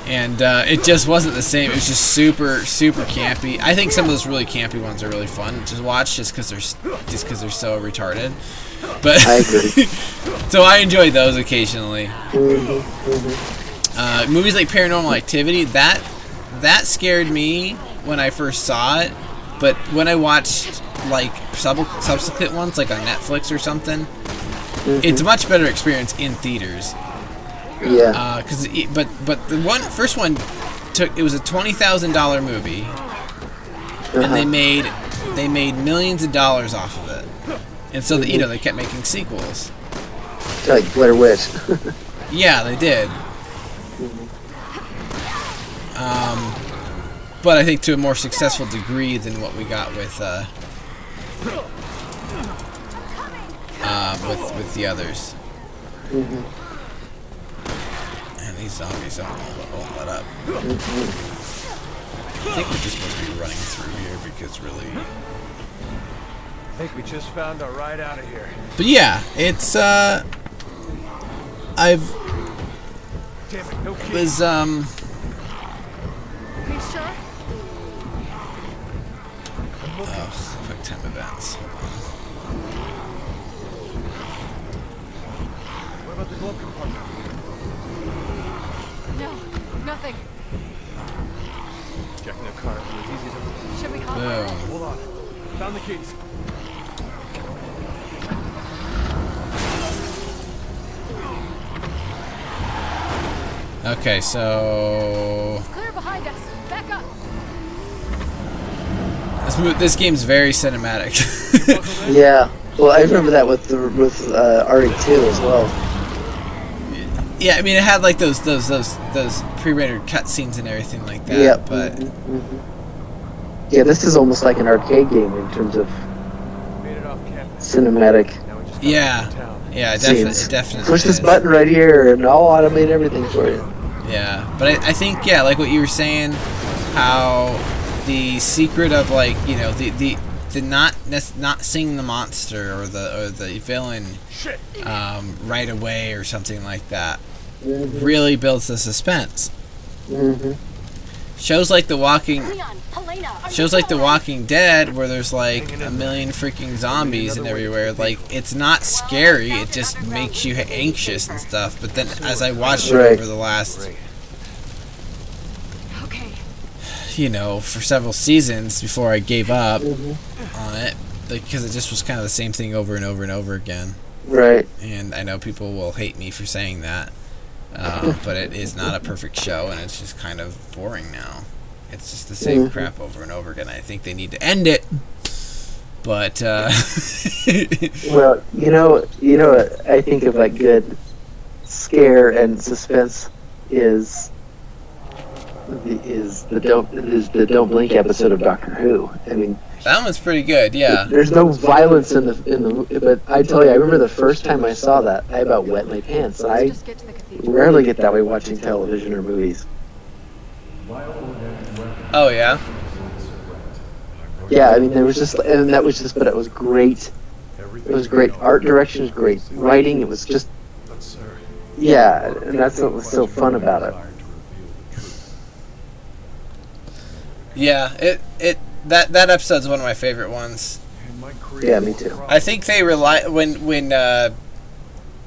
And it just wasn't the same. It was just super campy. I think some of those really campy ones are really fun to watch, just because they're so retarded. But I agree. So I enjoy those occasionally. Movies like Paranormal Activity, that scared me when I first saw it, but when I watched like subsequent ones, like on Netflix or something, it's a much better experience in theaters. Yeah. But the first one it was a $20,000 movie, and they made millions of dollars off of it, and so you know, they kept making sequels. Like Blair Witch. Yeah, they did. But I think to a more successful degree than what we got with the others. And these zombies won't let up. I think we're just supposed to be running through here because really. I think we just found our ride out of here. But yeah, it's Damn it, no key. was Are you sure? quick time events. glove compartment. No, nothing. Checking the car. It was easy to... Should we hop Boom. on? Hold on. Found the keys. Okay, so Clear behind us. Back up. this game's very cinematic. Yeah. Well, I remember that with RE2 as well. Yeah, I mean, it had like those pre-rendered cutscenes and everything like that. Yeah. But Yeah, this is almost like an arcade game in terms of Made it off campus. cinematic Now we just yeah, scenes. it definitely Push this is. button right here, and I'll automate everything for you. Yeah, but I think like what you were saying, how the secret of like the not seeing the monster or the villain right away or something like that really builds the suspense. Shows like The Walking Dead, where there's like a million freaking zombies and everywhere. Like, it's not scary; it just makes you anxious and stuff. But then, as I watched it over the last, for several seasons before I gave up on it, because it just was kind of the same thing over and over and over again. Right. And I know people will hate me for saying that. But it is not a perfect show, and it's just kind of boring now. It's just the same crap over and over again. I think they need to end it. But well, I think of like good scare and suspense is the Don't Blink episode of Doctor Who. I mean, that one's pretty good. Yeah. There's no violence in the but I tell you, I remember the first time I saw that, I about wet my pants. I rarely get that way watching television or movies. Oh yeah. Yeah, I mean, but it was great. It was great art direction, it was great writing. It was just, yeah, and that's what was so fun about it. Yeah, that episode's one of my favorite ones. Yeah, me too. I think they when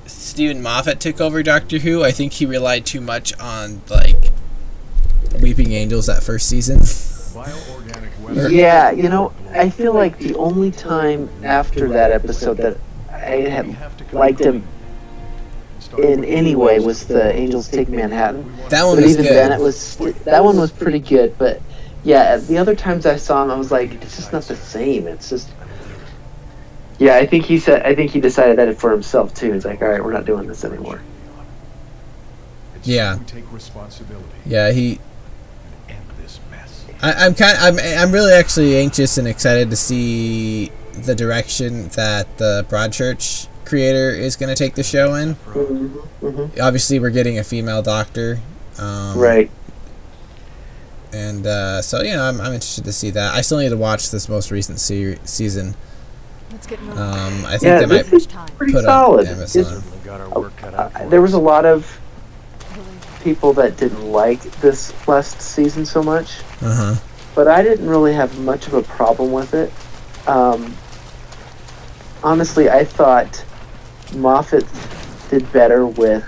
Stephen Moffat took over Doctor Who, I think he relied too much on like Weeping Angels that first season. Yeah, I feel like the only time after that episode that I had liked him in any way was the Angels Take Manhattan. That one but was even good. then that one was pretty good, but yeah, the other times I saw him I was like, it's just not the same. It's just, yeah, I think he decided that for himself too. He's like, all right, we're not doing this anymore. Yeah. Take responsibility. Yeah, he. End this mess. I'm really actually anxious and excited to see the direction that the Broadchurch creator is going to take the show in. Obviously, we're getting a female doctor. Right. And so I'm interested to see that. I still need to watch this most recent season. Let's get moving. I think they might pretty put solid. on Amazon. There was a lot of people that didn't like this last season so much, but I didn't really have much of a problem with it. Honestly, I thought Moffat did better with.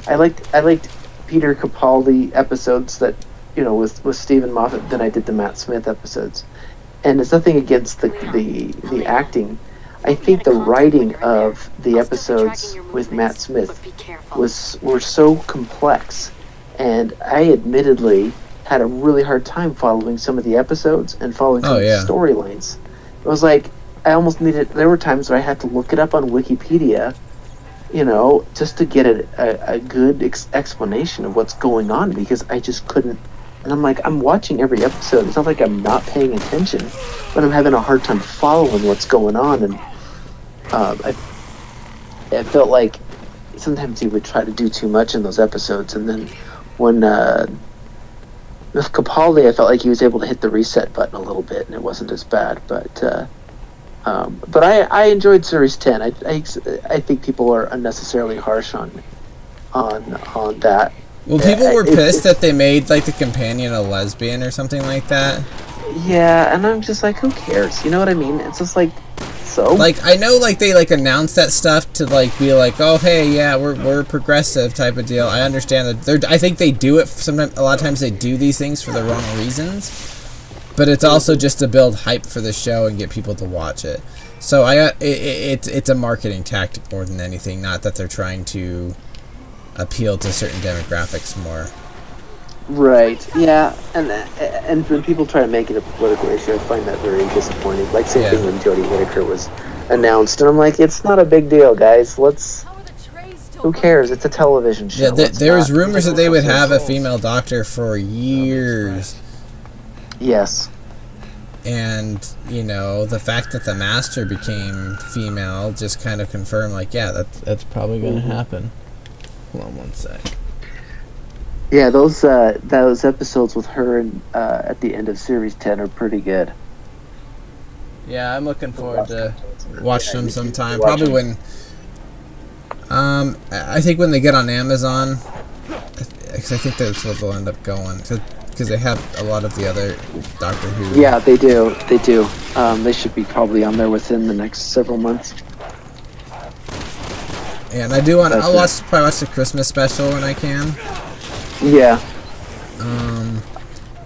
I liked Peter Capaldi episodes that with Stephen Moffat than I did the Matt Smith episodes, and it's nothing against the acting. I think the writing of the episodes with Matt Smith were so complex, and I admittedly had a really hard time following some of the episodes and following some of the storylines. It was like I almost needed. There were times where I had to look it up on Wikipedia, just to get a good explanation of what's going on, because I just couldn't. And I'm like, I'm watching every episode. It's not like I'm not paying attention, but I'm having a hard time following what's going on. And I felt like sometimes he would try to do too much in those episodes. And then when with Capaldi, I felt like he was able to hit the reset button a little bit, and it wasn't as bad. But I enjoyed Series 10. I think people are unnecessarily harsh on that. Well, people were pissed that they made like the companion a lesbian or something like that. Yeah, and I'm just like, who cares? You know what I mean? It's just like So like I know like they like announce that stuff to like be like, oh hey yeah we're progressive type of deal. I understand that I think they do it sometimes. A lot of times they do these things for the wrong reasons, but it's also just to build hype for the show and get people to watch it. So it's a marketing tactic more than anything. Not that they're trying to appeal to certain demographics more. Right. Yeah. And when people try to make it a political issue, I find that very disappointing. Like same thing when Jodie Whittaker was announced, and I'm like, it's not a big deal, guys. Who cares? It's a television show. Yeah. There was rumors that they would have a female doctor for years. Yes. And you know, the fact that the Master became female just kind of confirmed, like, yeah, that's probably going to happen. Hold on one sec. Yeah, those episodes with her and at the end of Series 10 are pretty good. Yeah, I'm looking forward to watching them sometime. Probably when... I think when they get on Amazon, because I think that's what they'll end up going. Because they have a lot of the other Doctor Who. Yeah, they do. They do. They should be probably on there within the next several months. And I do want... I'll probably watch the Christmas special when I can. Yeah.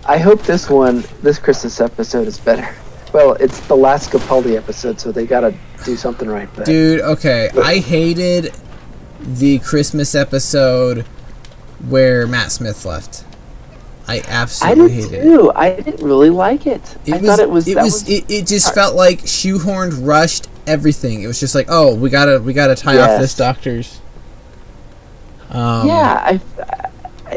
I hope this Christmas episode is better. Well, it's the last Capaldi episode, so they gotta do something right. But. Dude, okay. I hated the Christmas episode where Matt Smith left. I absolutely hated it. I did too. I didn't really like it. I thought it was. It just felt like shoehorned, rushed everything. It was just like, oh, we gotta tie off this doctor's. Yeah,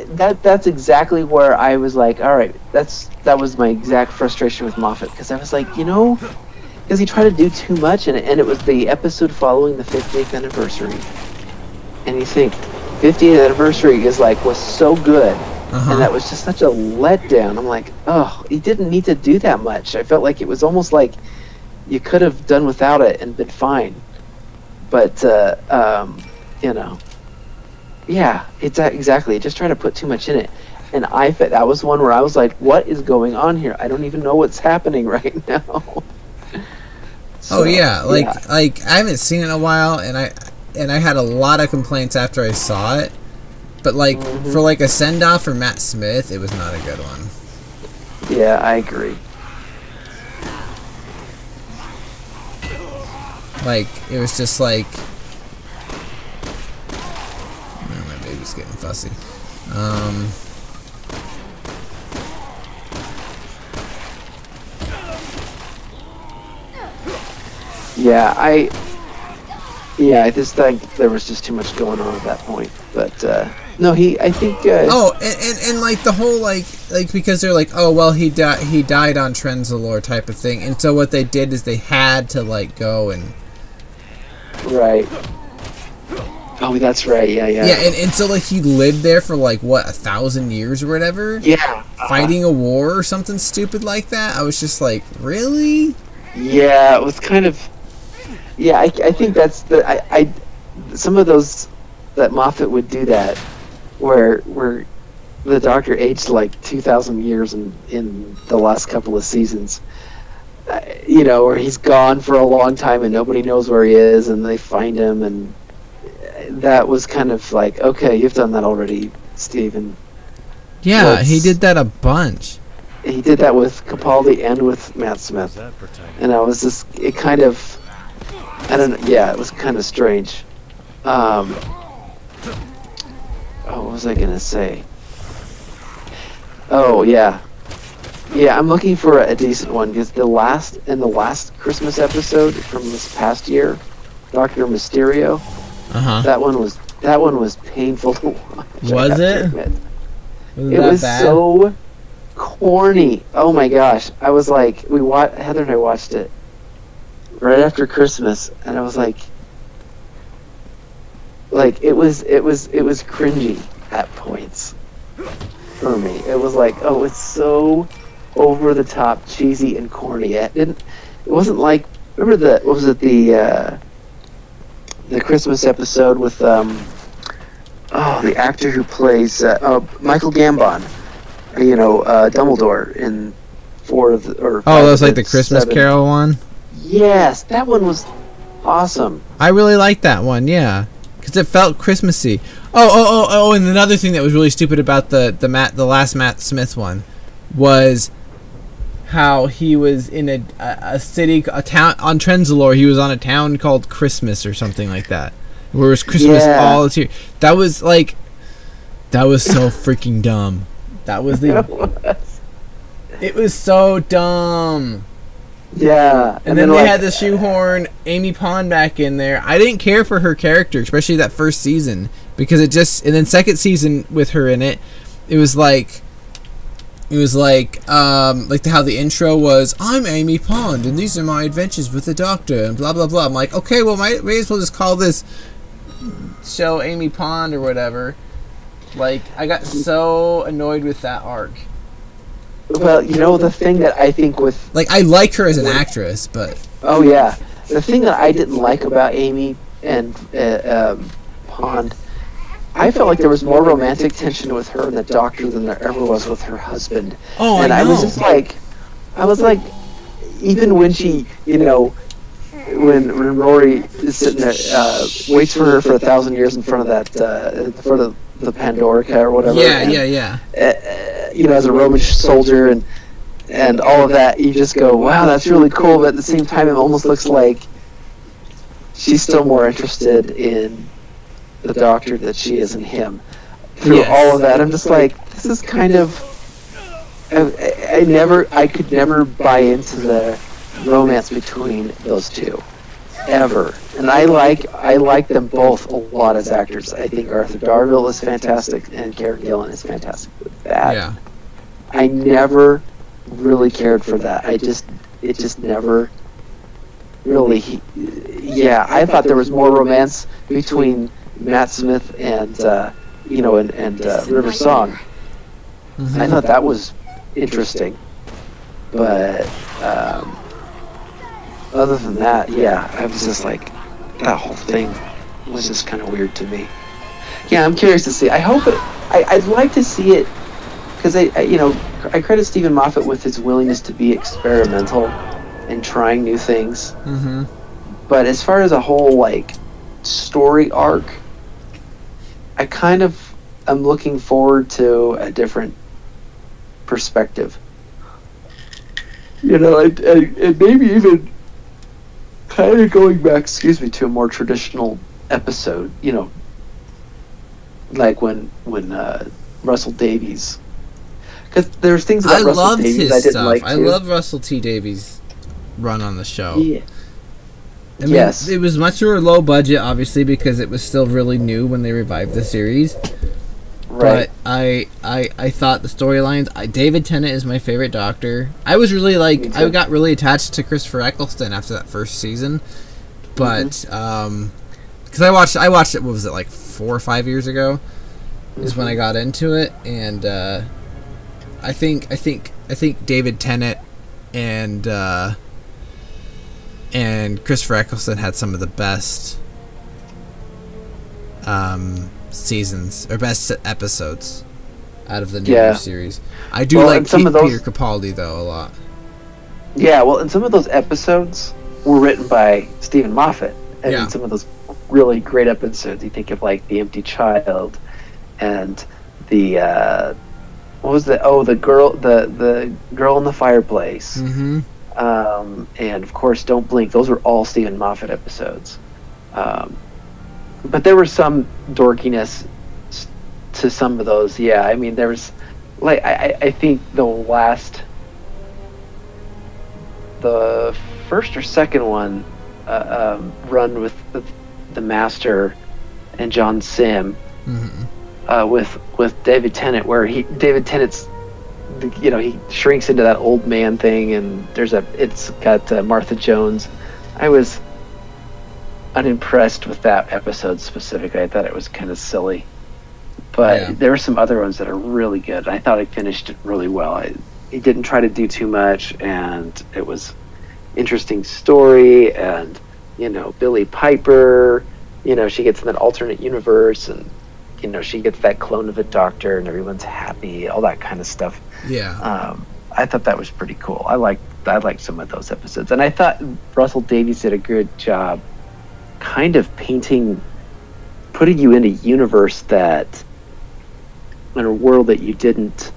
that's exactly where I was like, all right, that was my exact frustration with Moffat, because I was like, because he tried to do too much, and it was the episode following the 50th anniversary, and you think 50th anniversary was so good, and that was just such a letdown. I'm like, oh, he didn't need to do that much. I felt like it was almost like you could have done without it and been fine, but yeah, it's exactly. Just trying to put too much in it, and that was one where I was like, "What is going on here? I don't even know what's happening right now." So, I haven't seen it in a while, and I had a lot of complaints after I saw it, but for a send off for Matt Smith, it was not a good one. Yeah, I agree. It was just like. It's getting fussy. I just think there was just too much going on at that point. But no, I think. Oh, and the whole because they're like, oh well, he died on Trenzalore type of thing, and so what they did is they had to go and. Right. Oh, that's right. Yeah. Yeah, and so he lived there for 1,000 years or whatever. Yeah. Fighting a war or something stupid like that. I was just like, really? Yeah, it was kind of. Yeah, I think that's some of those that Moffat would do that, where the Doctor aged 2,000 years in the last couple of seasons. Where he's gone for a long time and nobody knows where he is, and they find him and. That was kind of okay, you've done that already, Steven. Yeah, he did that a bunch. He did that with Capaldi and with Matt Smith. And I was just, it kind of, it was kind of strange. What was I going to say? Oh, yeah. Yeah, I'm looking for a decent one, because the last Christmas episode from this past year, Dr. Mysterio, that one was painful to watch. Was it? It was bad? So corny. Oh my gosh! I was like, Heather and I watched it right after Christmas, and I was like it was cringy at points for me. It was like, oh, it's so over the top, cheesy, and corny. It wasn't like, remember the Christmas episode with the actor who plays Michael Gambon, Dumbledore in that was the Christmas Carol one. Yes, that one was awesome. I really liked that one, yeah, because it felt Christmassy. Oh, and another thing that was really stupid about the last Matt Smith one was how he was in a town on Trenzalore. He was on a town called Christmas or something like that, where it was Christmas all this year. That was so freaking dumb. That was it was so dumb. Yeah. And then they had to shoehorn Amy Pond back in there. I didn't care for her character, especially that first season, because and then second season with her in it, it was like how the intro was, I'm Amy Pond and these are my adventures with the Doctor and blah blah blah. I'm like, okay, well may as well just call this show Amy Pond or whatever. Like, I got so annoyed with that arc. Well, the thing that I think with... Like, I like her as an actress, but... Oh, yeah. The thing that I didn't like about Amy and Pond, I felt like there was more romantic tension with her and the Doctor than there ever was with her husband. Oh, and I know. I was like, even when she, when Rory is sitting there, waits for her for 1,000 years in front of that, for the Pandorica or whatever. Yeah. As a Roman soldier and all of that, you just go, wow, that's really cool. But at the same time, it almost looks like she's still more interested in the Doctor than she is in him. Through all of that, I'm just like, this is kind of... I could never buy into the romance between those two. Ever. And I like them both a lot as actors. I think Arthur Darvill is fantastic and Karen Gillan is fantastic with that. Yeah. I never really cared for that. It just never really... I thought there was more romance between Matt Smith and River Song. Mm-hmm. I thought that was interesting. But other than that, I was just like, that whole thing was just kind of weird to me. Yeah, I'm curious to see. I hope it... I'd like to see it, because I credit Stephen Moffat with his willingness to be experimental and trying new things. Mm-hmm. But as far as a whole, story arc, I kind of am looking forward to a different perspective. And maybe even kind of going back, to a more traditional episode, like when Russell Davies, because there's things about Russell Davies I didn't like too. I love Russell T Davies' run on the show. Yeah. I mean, it was much more low budget, obviously, because it was still really new when they revived the series. Right. But I thought the storylines... David Tennant is my favorite Doctor. I was really, I got really attached to Christopher Eccleston after that first season. But, because I watched it, what was it, 4 or 5 years ago? Is when I got into it. And, I think David Tennant and Christopher Eccleston had some of the best seasons or best episodes out of the new series. I do like Peter Capaldi though a lot. Yeah, well, and some of those episodes were written by Stephen Moffat, and some of those really great episodes. You think of The Empty Child, and the what was the girl in the fireplace. Mm-hmm. And of course, Don't Blink. Those were all Stephen Moffat episodes. But there was some dorkiness to some of those. Yeah, I mean, there was, I think the first or second one run with the Master and John Sim, with David Tennant, where David Tennant's, he shrinks into that old man thing, and it's got Martha Jones. I was unimpressed with that episode specifically. I thought it was kind of silly, but there were some other ones that are really good. I thought I finished it really well. He didn't try to do too much, and it was interesting story. And Billie Piper, she gets in that alternate universe, and she gets that clone of a Doctor, and everyone's happy, all that kind of stuff. Yeah. I thought that was pretty cool. I liked I liked some of those episodes, and I thought Russell Davies did a good job, kind of putting you in a universe that, in a world that you didn't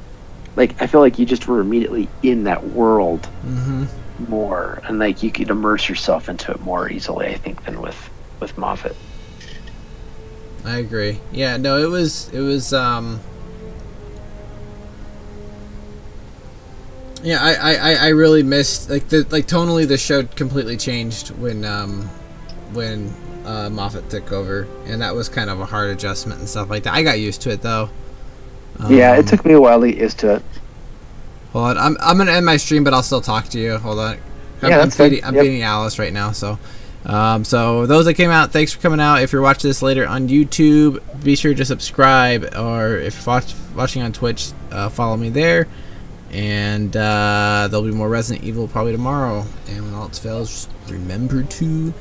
like. I feel like you just were immediately in that world more, and like you could immerse yourself into it more easily, I think, than with Moffat. I agree. Yeah, no, it was yeah, I really missed like tonally the show completely changed when Moffat took over, and that was kind of a hard adjustment and stuff like that. I got used to it though. Yeah, it took me a while to get used to it. Hold on, I'm gonna end my stream, but I'll still talk to you. Hold on. I'm feeding Alice right now, so. So those that came out, thanks for coming out. If you're watching this later on YouTube, be sure to subscribe, or if you're watching on Twitch, follow me there. And there'll be more Resident Evil probably tomorrow. And when all else fails, remember to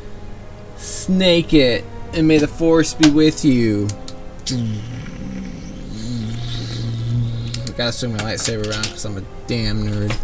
snake it, and may the Force be with you. I gotta swing my lightsaber around because I'm a damn nerd.